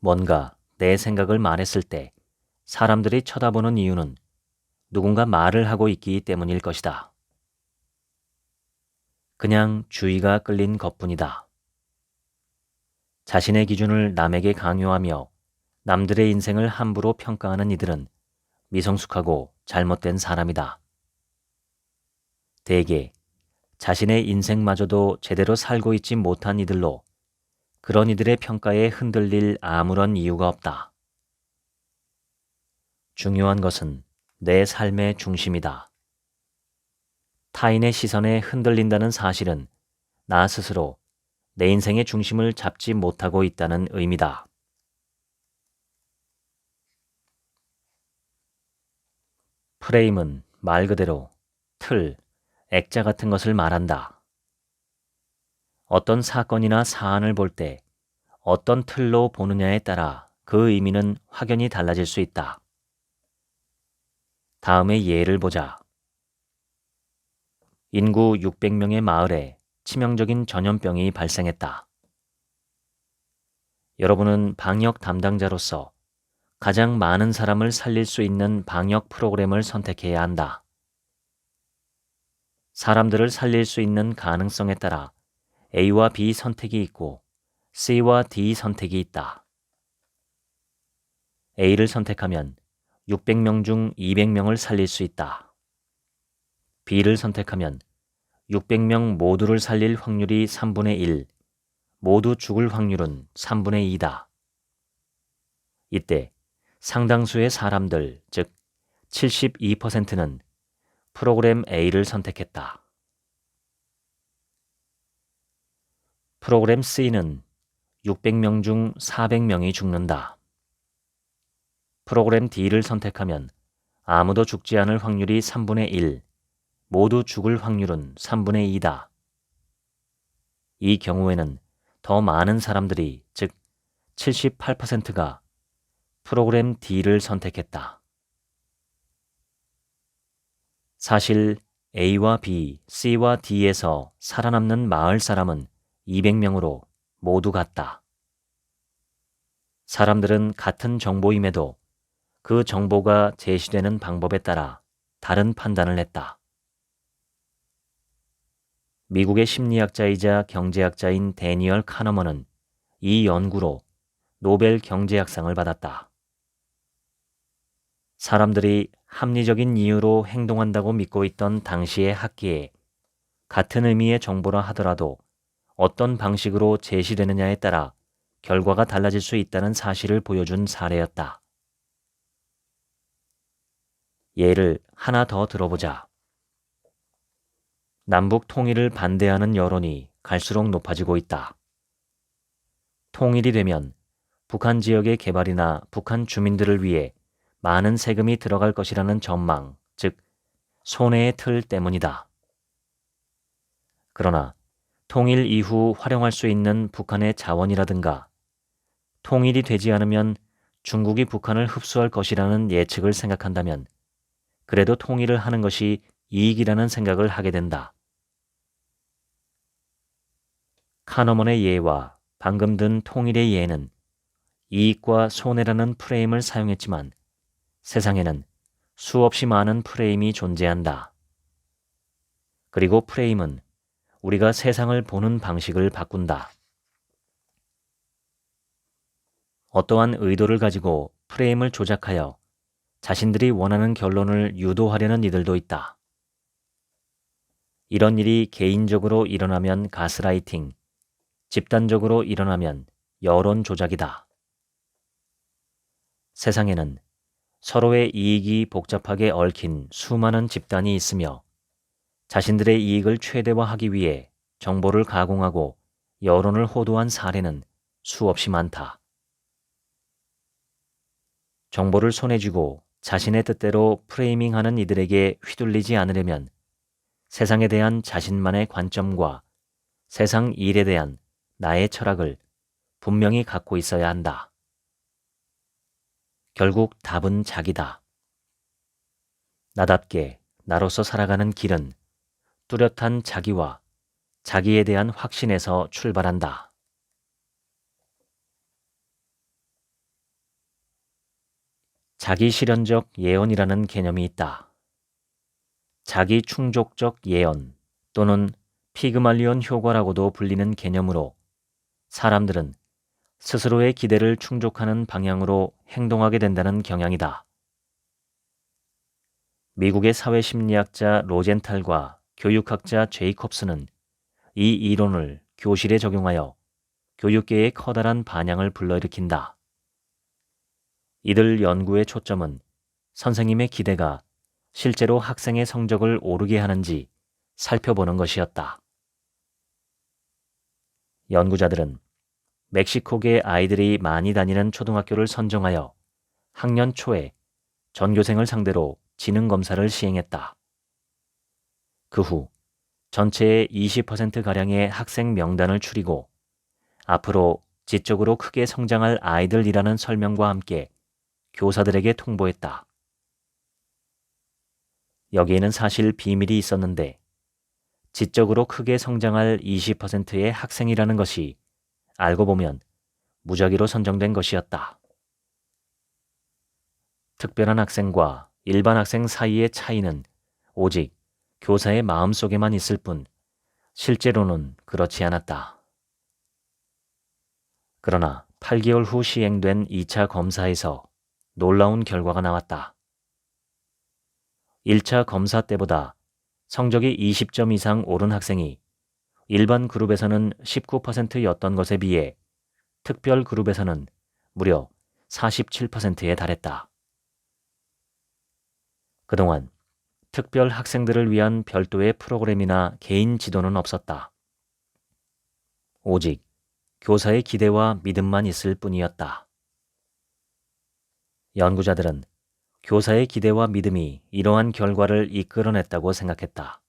뭔가 내 생각을 말했을 때 사람들이 쳐다보는 이유는 누군가 말을 하고 있기 때문일 것이다. 그냥 주의가 끌린 것뿐이다. 자신의 기준을 남에게 강요하며 남들의 인생을 함부로 평가하는 이들은 미성숙하고 잘못된 사람이다. 대개 자신의 인생마저도 제대로 살고 있지 못한 이들로 그런 이들의 평가에 흔들릴 아무런 이유가 없다. 중요한 것은 내 삶의 중심이다. 타인의 시선에 흔들린다는 사실은 나 스스로 내 인생의 중심을 잡지 못하고 있다는 의미다. 프레임은 말 그대로 틀, 액자 같은 것을 말한다. 어떤 사건이나 사안을 볼 때 어떤 틀로 보느냐에 따라 그 의미는 확연히 달라질 수 있다. 다음의 예를 보자. 인구 600명의 마을에 치명적인 전염병이 발생했다. 여러분은 방역 담당자로서 가장 많은 사람을 살릴 수 있는 방역 프로그램을 선택해야 한다. 사람들을 살릴 수 있는 가능성에 따라 A와 B 선택이 있고 C와 D 선택이 있다. A를 선택하면 600명 중 200명을 살릴 수 있다. B를 선택하면 600명 모두를 살릴 확률이 3분의 1, 모두 죽을 확률은 3분의 2다. 이때 상당수의 사람들, 즉 72%는 프로그램 A를 선택했다. 프로그램 C는 600명 중 400명이 죽는다. 프로그램 D를 선택하면 아무도 죽지 않을 확률이 3분의 1, 모두 죽을 확률은 3분의 2다. 이 경우에는 더 많은 사람들이, 즉 78%가 프로그램 D를 선택했다. 사실 A와 B, C와 D에서 살아남는 마을 사람은 200명으로 모두 같다. 사람들은 같은 정보임에도 그 정보가 제시되는 방법에 따라 다른 판단을 했다. 미국의 심리학자이자 경제학자인 데니얼 카너먼은 이 연구로 노벨 경제학상을 받았다. 사람들이 합리적인 이유로 행동한다고 믿고 있던 당시의 학계에 같은 의미의 정보라 하더라도 어떤 방식으로 제시되느냐에 따라 결과가 달라질 수 있다는 사실을 보여준 사례였다. 예를 하나 더 들어보자. 남북 통일을 반대하는 여론이 갈수록 높아지고 있다. 통일이 되면 북한 지역의 개발이나 북한 주민들을 위해 많은 세금이 들어갈 것이라는 전망, 즉 손해의 틀 때문이다. 그러나 통일 이후 활용할 수 있는 북한의 자원이라든가 통일이 되지 않으면 중국이 북한을 흡수할 것이라는 예측을 생각한다면 그래도 통일을 하는 것이 이익이라는 생각을 하게 된다. 카너먼의 예와 방금 든 통일의 예는 이익과 손해라는 프레임을 사용했지만 세상에는 수없이 많은 프레임이 존재한다. 그리고 프레임은 우리가 세상을 보는 방식을 바꾼다. 어떠한 의도를 가지고 프레임을 조작하여 자신들이 원하는 결론을 유도하려는 이들도 있다. 이런 일이 개인적으로 일어나면 가스라이팅, 집단적으로 일어나면 여론 조작이다. 세상에는 서로의 이익이 복잡하게 얽힌 수많은 집단이 있으며 자신들의 이익을 최대화하기 위해 정보를 가공하고 여론을 호도한 사례는 수없이 많다. 정보를 손에 쥐고 자신의 뜻대로 프레이밍하는 이들에게 휘둘리지 않으려면 세상에 대한 자신만의 관점과 세상 일에 대한 나의 철학을 분명히 갖고 있어야 한다. 결국 답은 자기다. 나답게 나로서 살아가는 길은 뚜렷한 자기와 자기에 대한 확신에서 출발한다. 자기실현적 예언이라는 개념이 있다. 자기충족적 예언 또는 피그말리온 효과라고도 불리는 개념으로 사람들은 스스로의 기대를 충족하는 방향으로 행동하게 된다는 경향이다. 미국의 사회심리학자 로젠탈과 교육학자 제이콥스는 이 이론을 교실에 적용하여 교육계에 커다란 반향을 불러일으킨다. 이들 연구의 초점은 선생님의 기대가 실제로 학생의 성적을 오르게 하는지 살펴보는 것이었다. 연구자들은 멕시코계 아이들이 많이 다니는 초등학교를 선정하여 학년 초에 전교생을 상대로 지능 검사를 시행했다. 그 후 전체의 20%가량의 학생 명단을 추리고 앞으로 지적으로 크게 성장할 아이들이라는 설명과 함께 교사들에게 통보했다. 여기에는 사실 비밀이 있었는데 지적으로 크게 성장할 20%의 학생이라는 것이 알고 보면 무작위로 선정된 것이었다. 특별한 학생과 일반 학생 사이의 차이는 오직 교사의 마음속에만 있을 뿐 실제로는 그렇지 않았다. 그러나 8개월 후 시행된 2차 검사에서 놀라운 결과가 나왔다. 1차 검사 때보다 성적이 20점 이상 오른 학생이 일반 그룹에서는 19%였던 것에 비해 특별 그룹에서는 무려 47%에 달했다. 그동안 특별 학생들을 위한 별도의 프로그램이나 개인 지도는 없었다. 오직 교사의 기대와 믿음만 있을 뿐이었다. 연구자들은 교사의 기대와 믿음이 이러한 결과를 이끌어냈다고 생각했다.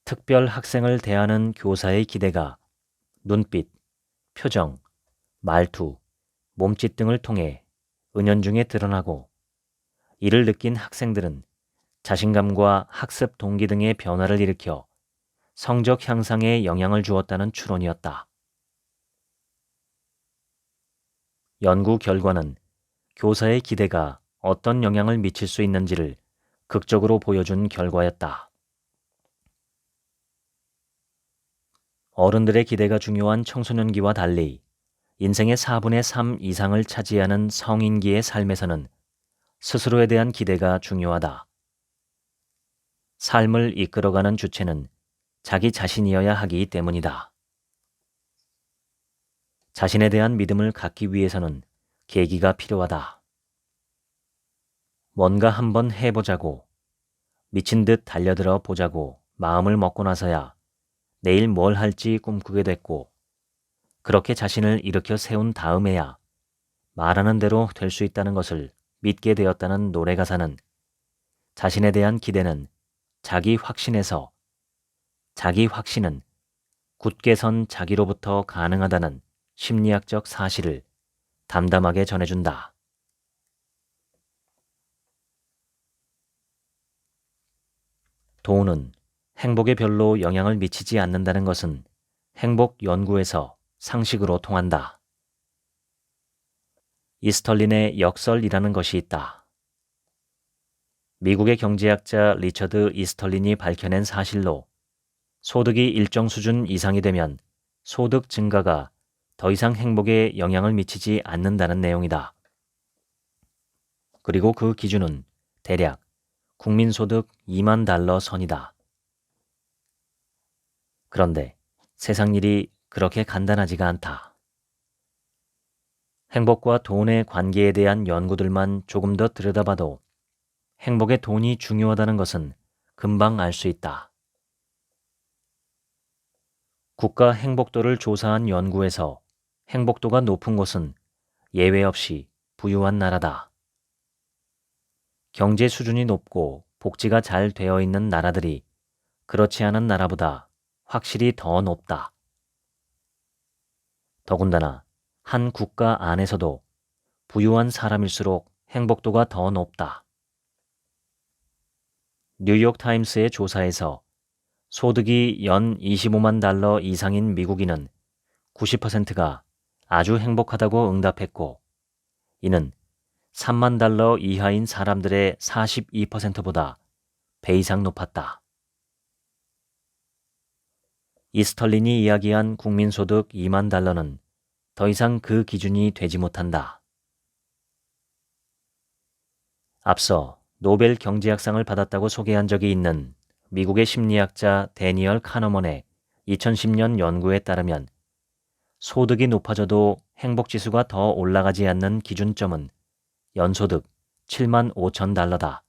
특별 학생을 대하는 교사의 기대가 눈빛, 표정, 말투, 몸짓 등을 통해 은연중에 드러나고 이를 느낀 학생들은 자신감과 학습 동기 등의 변화를 일으켜 성적 향상에 영향을 주었다는 추론이었다. 연구 결과는 교사의 기대가 어떤 영향을 미칠 수 있는지를 극적으로 보여준 결과였다. 어른들의 기대가 중요한 청소년기와 달리 인생의 4분의 3 이상을 차지하는 성인기의 삶에서는 스스로에 대한 기대가 중요하다. 삶을 이끌어가는 주체는 자기 자신이어야 하기 때문이다. 자신에 대한 믿음을 갖기 위해서는 계기가 필요하다. 뭔가 한번 해보자고, 미친 듯 달려들어 보자고 마음을 먹고 나서야 내일 뭘 할지 꿈꾸게 됐고, 그렇게 자신을 일으켜 세운 다음에야 말하는 대로 될 수 있다는 것을 믿게 되었다는 노래 가사는 자신에 대한 기대는 자기 확신에서, 자기 확신은 굳게 선 자기로부터 가능하다는 심리학적 사실을 담담하게 전해준다. 돈은 행복에 별로 영향을 미치지 않는다는 것은 행복 연구에서 상식으로 통한다. 이스털린의 역설이라는 것이 있다. 미국의 경제학자 리처드 이스털린이 밝혀낸 사실로 소득이 일정 수준 이상이 되면 소득 증가가 더 이상 행복에 영향을 미치지 않는다는 내용이다. 그리고 그 기준은 대략 국민소득 $20,000 선이다. 그런데 세상 일이 그렇게 간단하지가 않다. 행복과 돈의 관계에 대한 연구들만 조금 더 들여다봐도 행복에 돈이 중요하다는 것은 금방 알 수 있다. 국가 행복도를 조사한 연구에서 행복도가 높은 곳은 예외 없이 부유한 나라다. 경제 수준이 높고 복지가 잘 되어 있는 나라들이 그렇지 않은 나라보다 확실히 더 높다. 더군다나 한 국가 안에서도 부유한 사람일수록 행복도가 더 높다. 뉴욕타임스의 조사에서 소득이 연 $250,000 이상인 미국인은 90%가 아주 행복하다고 응답했고, 이는 $30,000 이하인 사람들의 42%보다 배 이상 높았다. 이스털린이 이야기한 국민소득 $20,000는 더 이상 그 기준이 되지 못한다. 앞서 노벨 경제학상을 받았다고 소개한 적이 있는 미국의 심리학자 데니얼 카너먼의 2010년 연구에 따르면 소득이 높아져도 행복지수가 더 올라가지 않는 기준점은 연소득 $75,000다.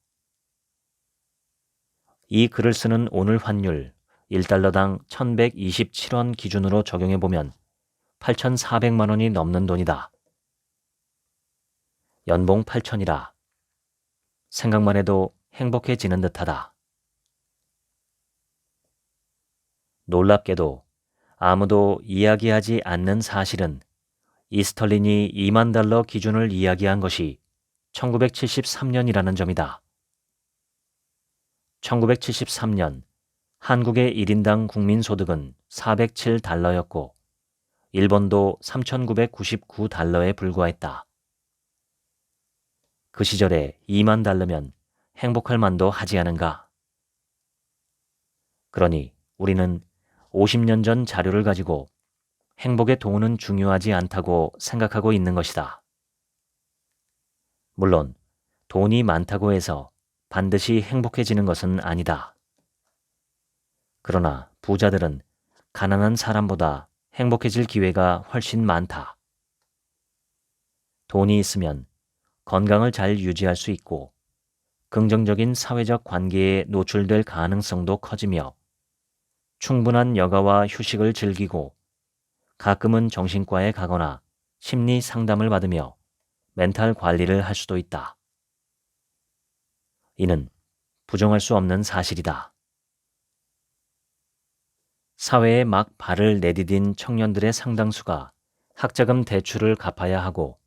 이 글을 쓰는 오늘 환율 $1당 1,127원 기준으로 적용해보면 8,400만 원이 넘는 돈이다. 연봉 8,000이라 생각만 해도 행복해지는 듯하다. 놀랍게도 아무도 이야기하지 않는 사실은 이스털린이 $20,000 기준을 이야기한 것이 1973년이라는 점이다. 1973년 한국의 1인당 국민소득은 $407였고 일본도 $3,999에 불과했다. 그 시절에 $20,000면 행복할 만도 하지 않은가? 그러니 우리는 50년 전 자료를 가지고 행복의 도는 중요하지 않다고 생각하고 있는 것이다. 물론 돈이 많다고 해서 반드시 행복해지는 것은 아니다. 그러나 부자들은 가난한 사람보다 행복해질 기회가 훨씬 많다. 돈이 있으면 건강을 잘 유지할 수 있고 긍정적인 사회적 관계에 노출될 가능성도 커지며 충분한 여가와 휴식을 즐기고 가끔은 정신과에 가거나 심리 상담을 받으며 멘탈 관리를 할 수도 있다. 이는 부정할 수 없는 사실이다. 사회에 막 발을 내디딘 청년들의 상당수가 학자금 대출을 갚아야 하고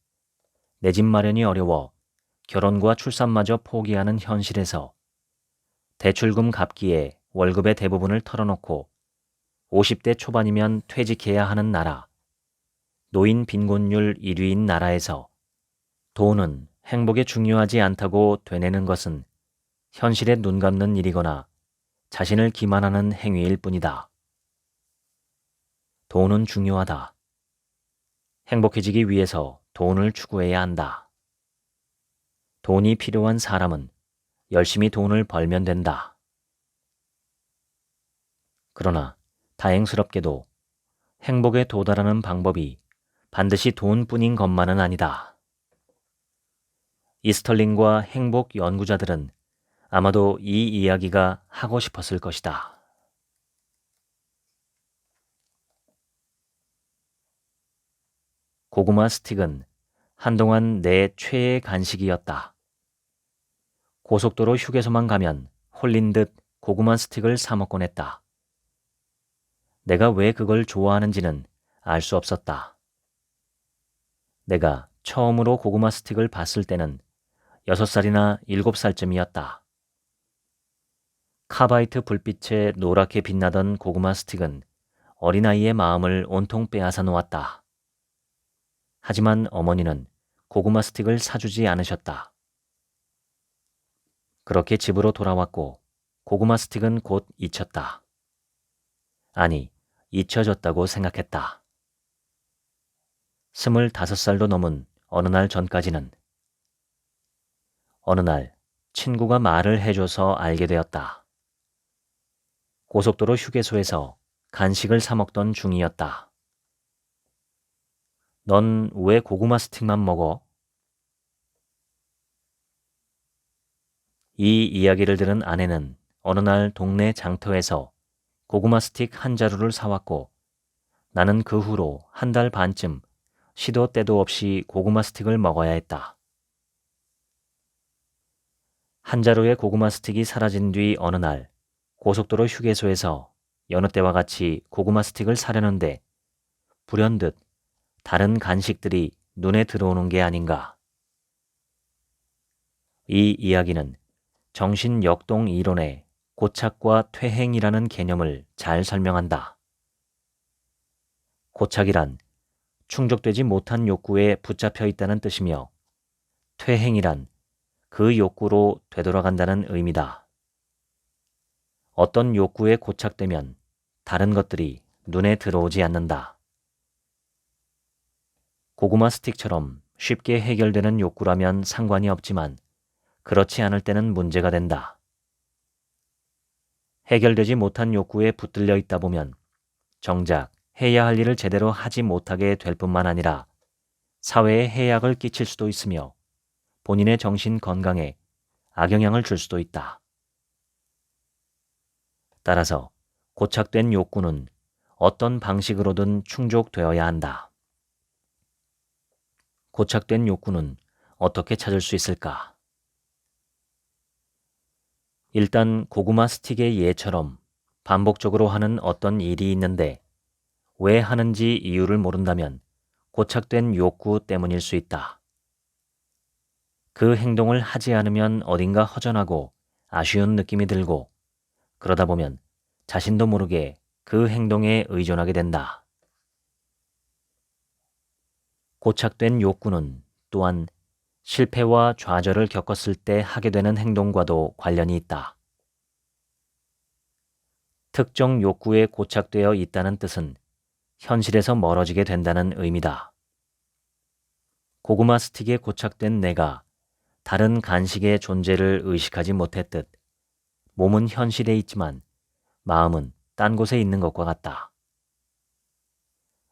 내 집 마련이 어려워 결혼과 출산마저 포기하는 현실에서 대출금 갚기에 월급의 대부분을 털어놓고 50대 초반이면 퇴직해야 하는 나라, 노인 빈곤율 1위인 나라에서 돈은 행복에 중요하지 않다고 되뇌는 것은 현실에 눈 감는 일이거나 자신을 기만하는 행위일 뿐이다. 돈은 중요하다. 행복해지기 위해서 돈을 추구해야 한다. 돈이 필요한 사람은 열심히 돈을 벌면 된다. 그러나 다행스럽게도 행복에 도달하는 방법이 반드시 돈뿐인 것만은 아니다. 이스털링과 행복 연구자들은 아마도 이 이야기가 하고 싶었을 것이다. 고구마 스틱은 한동안 내 최애 간식이었다. 고속도로 휴게소만 가면 홀린 듯 고구마 스틱을 사 먹곤 했다. 내가 왜 그걸 좋아하는지는 알 수 없었다. 내가 처음으로 고구마 스틱을 봤을 때는 6살이나 7살쯤이었다. 카바이트 불빛에 노랗게 빛나던 고구마 스틱은 어린아이의 마음을 온통 빼앗아 놓았다. 하지만 어머니는 고구마 스틱을 사주지 않으셨다. 그렇게 집으로 돌아왔고 고구마 스틱은 곧 잊혔다. 아니, 잊혀졌다고 생각했다. 25살도 넘은 어느 날 전까지는 어느 날 친구가 말을 해줘서 알게 되었다. 고속도로 휴게소에서 간식을 사 먹던 중이었다. 넌 왜 고구마 스틱만 먹어? 이 이야기를 들은 아내는 어느 날 동네 장터에서 고구마 스틱 한 자루를 사왔고 나는 그 후로 한 달 반쯤 시도 때도 없이 고구마 스틱을 먹어야 했다. 한 자루의 고구마 스틱이 사라진 뒤 어느 날 고속도로 휴게소에서 여느 때와 같이 고구마 스틱을 사려는데 불현듯 다른 간식들이 눈에 들어오는 게 아닌가. 이 이야기는 정신역동 이론의 고착과 퇴행이라는 개념을 잘 설명한다. 고착이란 충족되지 못한 욕구에 붙잡혀 있다는 뜻이며 퇴행이란 그 욕구로 되돌아간다는 의미다. 어떤 욕구에 고착되면 다른 것들이 눈에 들어오지 않는다. 고구마 스틱처럼 쉽게 해결되는 욕구라면 상관이 없지만 그렇지 않을 때는 문제가 된다. 해결되지 못한 욕구에 붙들려 있다 보면 정작 해야 할 일을 제대로 하지 못하게 될 뿐만 아니라 사회에 해악을 끼칠 수도 있으며 본인의 정신 건강에 악영향을 줄 수도 있다. 따라서 고착된 욕구는 어떤 방식으로든 충족되어야 한다. 고착된 욕구는 어떻게 찾을 수 있을까? 일단 고구마 스틱의 예처럼 반복적으로 하는 어떤 일이 있는데 왜 하는지 이유를 모른다면 고착된 욕구 때문일 수 있다. 그 행동을 하지 않으면 어딘가 허전하고 아쉬운 느낌이 들고 그러다 보면 자신도 모르게 그 행동에 의존하게 된다. 고착된 욕구는 또한 실패와 좌절을 겪었을 때 하게 되는 행동과도 관련이 있다. 특정 욕구에 고착되어 있다는 뜻은 현실에서 멀어지게 된다는 의미다. 고구마 스틱에 고착된 내가 다른 간식의 존재를 의식하지 못했듯 몸은 현실에 있지만 마음은 딴 곳에 있는 것과 같다.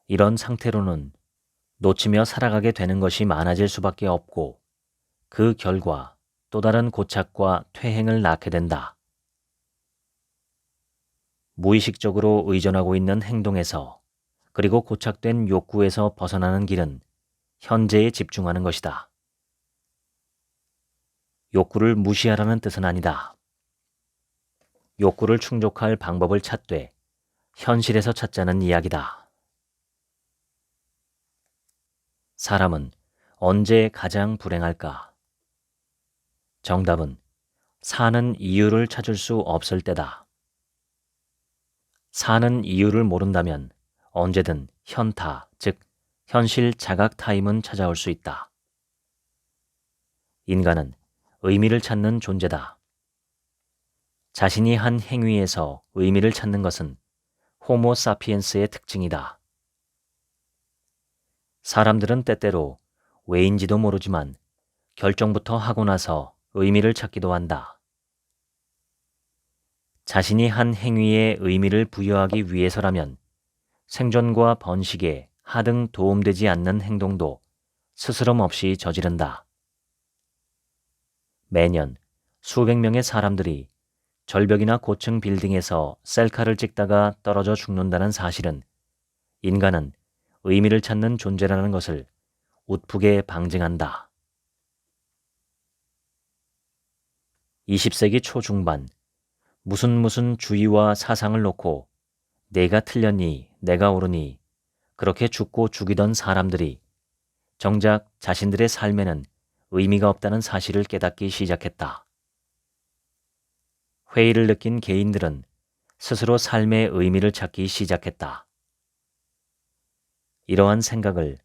이런 상태로는 놓치며 살아가게 되는 것이 많아질 수밖에 없고 그 결과 또 다른 고착과 퇴행을 낳게 된다. 무의식적으로 의존하고 있는 행동에서 그리고 고착된 욕구에서 벗어나는 길은 현재에 집중하는 것이다. 욕구를 무시하라는 뜻은 아니다. 욕구를 충족할 방법을 찾되 현실에서 찾자는 이야기다. 사람은 언제 가장 불행할까? 정답은 사는 이유를 찾을 수 없을 때다. 사는 이유를 모른다면 언제든 현타, 즉 현실 자각 타임은 찾아올 수 있다. 인간은 의미를 찾는 존재다. 자신이 한 행위에서 의미를 찾는 것은 호모 사피엔스의 특징이다. 사람들은 때때로 왜인지도 모르지만 결정부터 하고 나서 의미를 찾기도 한다. 자신이 한 행위에 의미를 부여하기 위해서라면 생존과 번식에 하등 도움되지 않는 행동도 스스럼 없이 저지른다. 매년 수백 명의 사람들이 절벽이나 고층 빌딩에서 셀카를 찍다가 떨어져 죽는다는 사실은 인간은 의미를 찾는 존재라는 것을 웃프게 방증한다. 20세기 초중반 무슨 주의와 사상을 놓고 내가 틀렸니 내가 옳으니 그렇게 죽고 죽이던 사람들이 정작 자신들의 삶에는 의미가 없다는 사실을 깨닫기 시작했다. 회의를 느낀 개인들은 스스로 삶의 의미를 찾기 시작했다. 이러한 생각을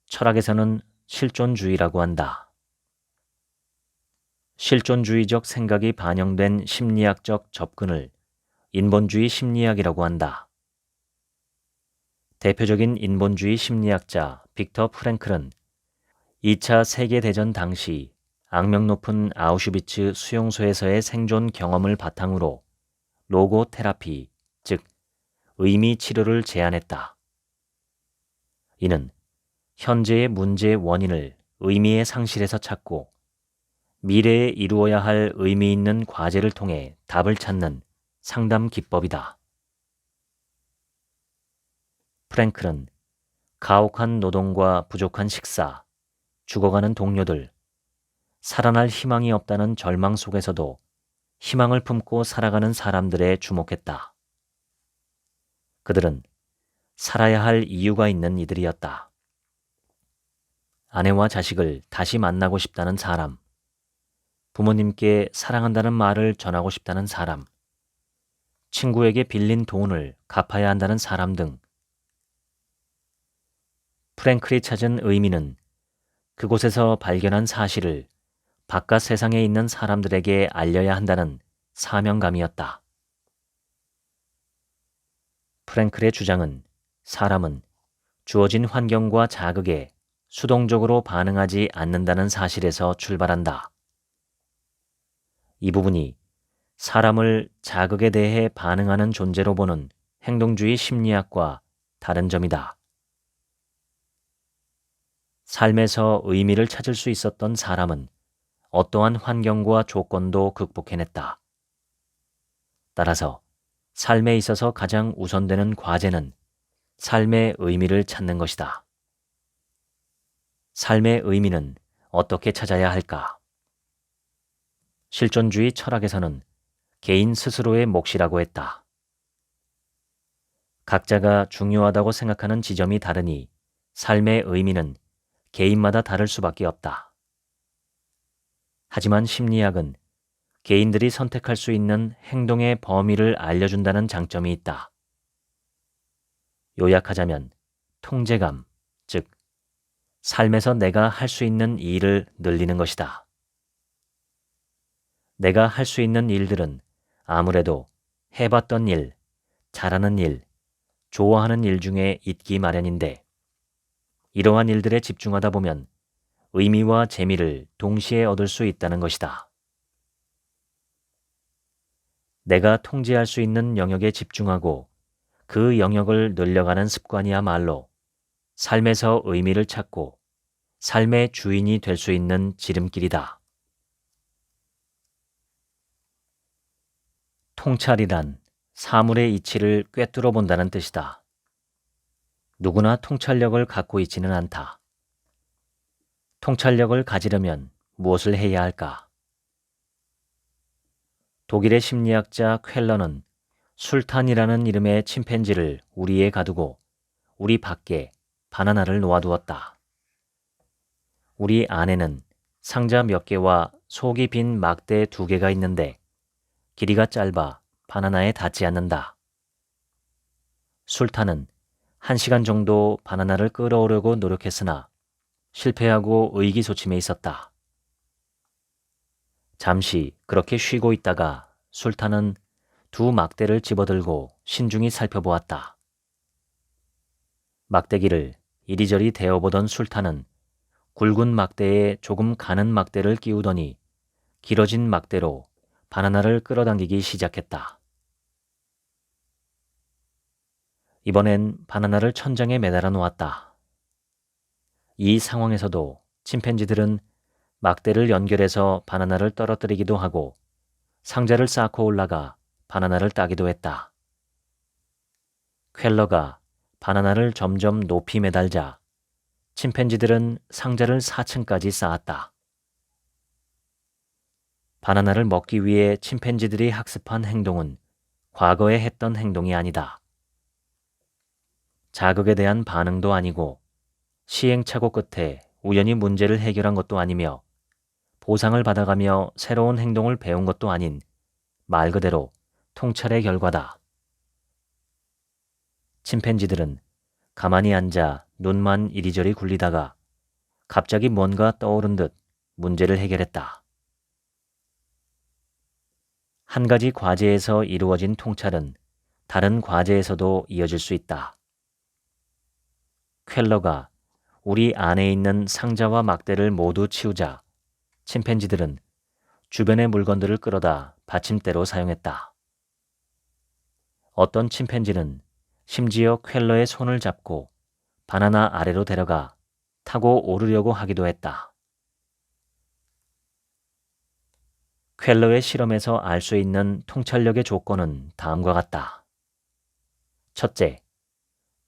철학에서는 실존주의라고 한다. 실존주의적 생각이 반영된 심리학적 접근을 인본주의 심리학이라고 한다. 대표적인 인본주의 심리학자 빅터 프랭클은 2차 세계대전 당시 악명 높은 아우슈비츠 수용소에서의 생존 경험을 바탕으로 로고 테라피, 즉 의미 치료를 제안했다. 이는 현재의 문제의 원인을 의미의 상실에서 찾고 미래에 이루어야 할 의미 있는 과제를 통해 답을 찾는 상담 기법이다. 프랭클은 가혹한 노동과 부족한 식사, 죽어가는 동료들, 살아날 희망이 없다는 절망 속에서도 희망을 품고 살아가는 사람들에 주목했다. 그들은 살아야 할 이유가 있는 이들이었다. 아내와 자식을 다시 만나고 싶다는 사람, 부모님께 사랑한다는 말을 전하고 싶다는 사람, 친구에게 빌린 돈을 갚아야 한다는 사람 등 프랭클이 찾은 의미는 그곳에서 발견한 사실을 바깥 세상에 있는 사람들에게 알려야 한다는 사명감이었다. 프랭클의 주장은 사람은 주어진 환경과 자극에 수동적으로 반응하지 않는다는 사실에서 출발한다. 이 부분이 사람을 자극에 대해 반응하는 존재로 보는 행동주의 심리학과 다른 점이다. 삶에서 의미를 찾을 수 있었던 사람은 어떠한 환경과 조건도 극복해냈다. 따라서 삶에 있어서 가장 우선되는 과제는 삶의 의미를 찾는 것이다. 삶의 의미는 어떻게 찾아야 할까? 실존주의 철학에서는 개인 스스로의 몫이라고 했다. 각자가 중요하다고 생각하는 지점이 다르니 삶의 의미는 개인마다 다를 수밖에 없다. 하지만 심리학은 개인들이 선택할 수 있는 행동의 범위를 알려준다는 장점이 있다. 요약하자면 통제감, 즉 삶에서 내가 할 수 있는 일을 늘리는 것이다. 내가 할 수 있는 일들은 아무래도 해봤던 일, 잘하는 일, 좋아하는 일 중에 있기 마련인데 이러한 일들에 집중하다 보면 의미와 재미를 동시에 얻을 수 있다는 것이다. 내가 통제할 수 있는 영역에 집중하고 그 영역을 늘려가는 습관이야말로 삶에서 의미를 찾고 삶의 주인이 될 수 있는 지름길이다. 통찰이란 사물의 이치를 꿰뚫어 본다는 뜻이다. 누구나 통찰력을 갖고 있지는 않다. 통찰력을 가지려면 무엇을 해야 할까? 독일의 심리학자 쾰러는 술탄이라는 이름의 침팬지를 우리에 가두고 우리 밖에 바나나를 놓아두었다. 우리 안에는 상자 몇 개와 속이 빈 막대 2개가 있는데 길이가 짧아 바나나에 닿지 않는다. 술탄은 1시간 정도 바나나를 끌어오려고 노력했으나 실패하고 의기소침해 있었다. 잠시 그렇게 쉬고 있다가 술탄은 2 막대를 집어들고 신중히 살펴보았다. 막대기를 이리저리 대어보던 술탄은 굵은 막대에 조금 가는 막대를 끼우더니 길어진 막대로 바나나를 끌어당기기 시작했다. 이번엔 바나나를 천장에 매달아 놓았다. 이 상황에서도 침팬지들은 막대를 연결해서 바나나를 떨어뜨리기도 하고 상자를 쌓고 올라가 바나나를 따기도 했다. 쾰러가 바나나를 점점 높이 매달자 침팬지들은 상자를 4층까지 쌓았다. 바나나를 먹기 위해 침팬지들이 학습한 행동은 과거에 했던 행동이 아니다. 자극에 대한 반응도 아니고 시행착오 끝에 우연히 문제를 해결한 것도 아니며 보상을 받아가며 새로운 행동을 배운 것도 아닌 말 그대로 통찰의 결과다. 침팬지들은 가만히 앉아 눈만 이리저리 굴리다가 갑자기 뭔가 떠오른 듯 문제를 해결했다. 한 가지 과제에서 이루어진 통찰은 다른 과제에서도 이어질 수 있다. 쾰러가 우리 안에 있는 상자와 막대를 모두 치우자 침팬지들은 주변의 물건들을 끌어다 받침대로 사용했다. 어떤 침팬지는 심지어 쾰러의 손을 잡고 바나나 아래로 데려가 타고 오르려고 하기도 했다. 쾰러의 실험에서 알 수 있는 통찰력의 조건은 다음과 같다. 첫째,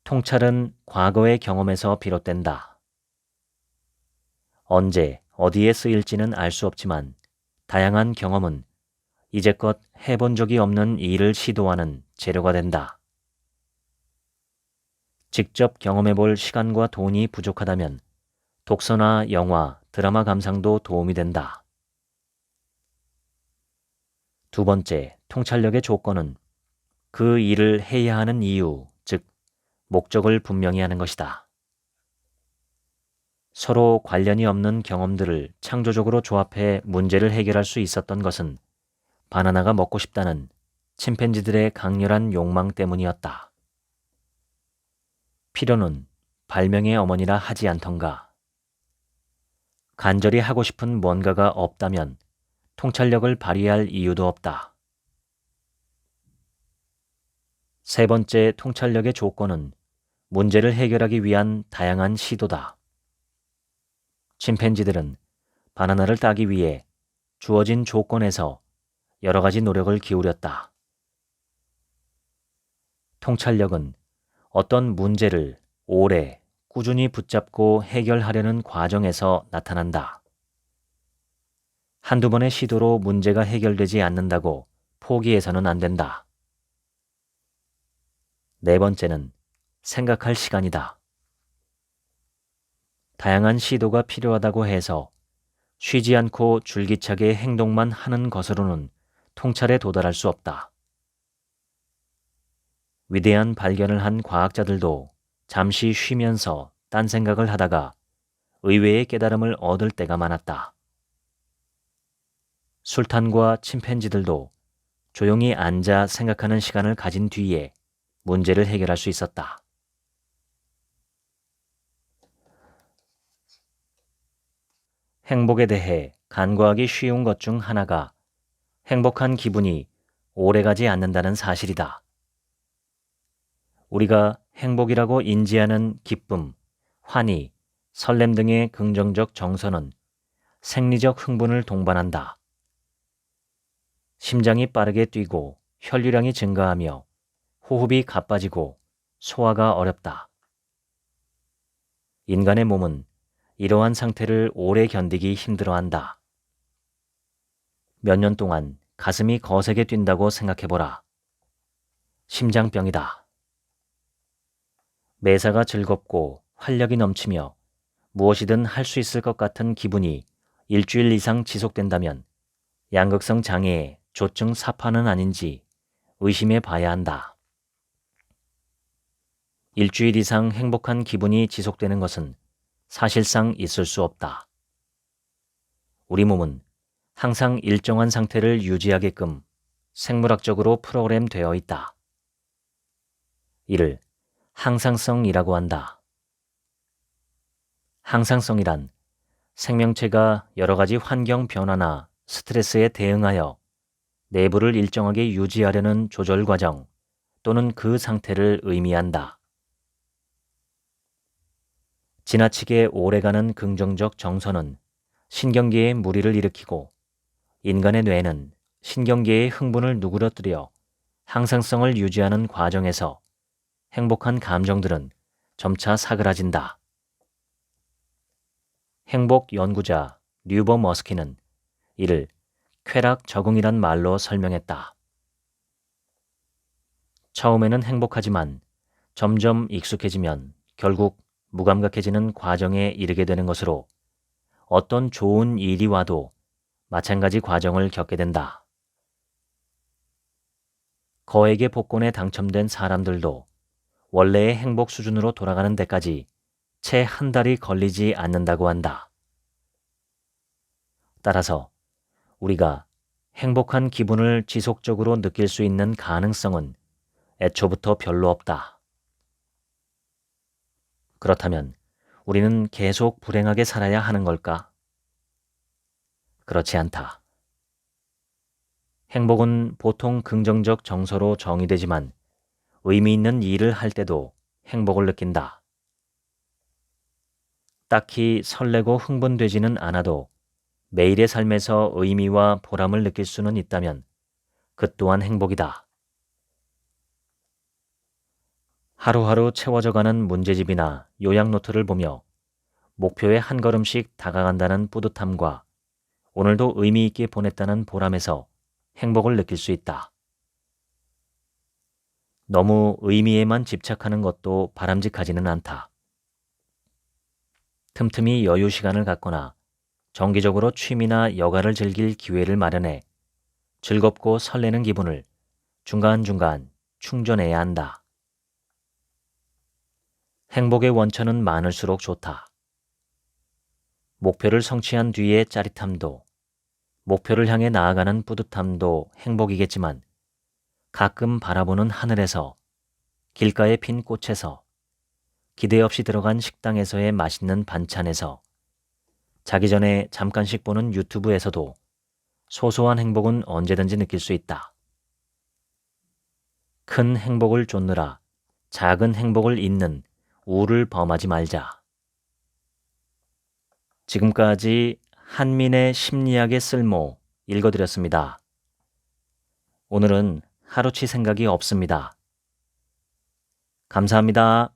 통찰은 과거의 경험에서 비롯된다. 언제, 어디에 쓰일지는 알 수 없지만 다양한 경험은 이제껏 해본 적이 없는 일을 시도하는 재료가 된다. 직접 경험해볼 시간과 돈이 부족하다면 독서나 영화, 드라마 감상도 도움이 된다. 두 번째, 통찰력의 조건은 그 일을 해야 하는 이유, 즉 목적을 분명히 하는 것이다. 서로 관련이 없는 경험들을 창조적으로 조합해 문제를 해결할 수 있었던 것은 바나나가 먹고 싶다는 침팬지들의 강렬한 욕망 때문이었다. 필요는 발명의 어머니라 하지 않던가. 간절히 하고 싶은 뭔가가 없다면 통찰력을 발휘할 이유도 없다. 세 번째 통찰력의 조건은 문제를 해결하기 위한 다양한 시도다. 침팬지들은 바나나를 따기 위해 주어진 조건에서 여러 가지 노력을 기울였다. 통찰력은 어떤 문제를 오래 꾸준히 붙잡고 해결하려는 과정에서 나타난다. 한두 번의 시도로 문제가 해결되지 않는다고 포기해서는 안 된다. 네 번째는 생각할 시간이다. 다양한 시도가 필요하다고 해서 쉬지 않고 줄기차게 행동만 하는 것으로는 통찰에 도달할 수 없다. 위대한 발견을 한 과학자들도 잠시 쉬면서 딴 생각을 하다가 의외의 깨달음을 얻을 때가 많았다. 술탄과 침팬지들도 조용히 앉아 생각하는 시간을 가진 뒤에 문제를 해결할 수 있었다. 행복에 대해 간과하기 쉬운 것 중 하나가 행복한 기분이 오래가지 않는다는 사실이다. 우리가 행복이라고 인지하는 기쁨, 환희, 설렘 등의 긍정적 정서는 생리적 흥분을 동반한다. 심장이 빠르게 뛰고 혈류량이 증가하며 호흡이 가빠지고 소화가 어렵다. 인간의 몸은 이러한 상태를 오래 견디기 힘들어한다. 몇 년 동안 가슴이 거세게 뛴다고 생각해보라. 심장병이다. 매사가 즐겁고 활력이 넘치며 무엇이든 할 수 있을 것 같은 기분이 일주일 이상 지속된다면 양극성 장애의 조증 사파는 아닌지 의심해 봐야 한다. 일주일 이상 행복한 기분이 지속되는 것은 사실상 있을 수 없다. 우리 몸은 항상 일정한 상태를 유지하게끔 생물학적으로 프로그램되어 있다. 이를 항상성이라고 한다. 항상성이란 생명체가 여러 가지 환경 변화나 스트레스에 대응하여 내부를 일정하게 유지하려는 조절 과정 또는 그 상태를 의미한다. 지나치게 오래가는 긍정적 정서는 신경계에 무리를 일으키고 인간의 뇌는 신경계의 흥분을 누그러뜨려 항상성을 유지하는 과정에서 행복한 감정들은 점차 사그라진다. 행복 연구자 류버 머스키는 이를 쾌락 적응이란 말로 설명했다. 처음에는 행복하지만 점점 익숙해지면 결국 무감각해지는 과정에 이르게 되는 것으로 어떤 좋은 일이 와도 마찬가지 과정을 겪게 된다. 거액의 복권에 당첨된 사람들도 원래의 행복 수준으로 돌아가는 데까지 채 한 달이 걸리지 않는다고 한다. 따라서 우리가 행복한 기분을 지속적으로 느낄 수 있는 가능성은 애초부터 별로 없다. 그렇다면 우리는 계속 불행하게 살아야 하는 걸까? 그렇지 않다. 행복은 보통 긍정적 정서로 정의되지만 의미 있는 일을 할 때도 행복을 느낀다. 딱히 설레고 흥분되지는 않아도 매일의 삶에서 의미와 보람을 느낄 수는 있다면 그 또한 행복이다. 하루하루 채워져가는 문제집이나 요약노트를 보며 목표에 한 걸음씩 다가간다는 뿌듯함과 오늘도 의미 있게 보냈다는 보람에서 행복을 느낄 수 있다. 너무 의미에만 집착하는 것도 바람직하지는 않다. 틈틈이 여유 시간을 갖거나 정기적으로 취미나 여가를 즐길 기회를 마련해 즐겁고 설레는 기분을 중간중간 충전해야 한다. 행복의 원천은 많을수록 좋다. 목표를 성취한 뒤의 짜릿함도, 목표를 향해 나아가는 뿌듯함도 행복이겠지만 가끔 바라보는 하늘에서, 길가에 핀 꽃에서, 기대 없이 들어간 식당에서의 맛있는 반찬에서, 자기 전에 잠깐씩 보는 유튜브에서도 소소한 행복은 언제든지 느낄 수 있다. 큰 행복을 쫓느라 작은 행복을 잇는 우를 범하지 말자. 지금까지 한민의 심리학의 쓸모 읽어드렸습니다. 오늘은 하루치 생각이 없습니다. 감사합니다.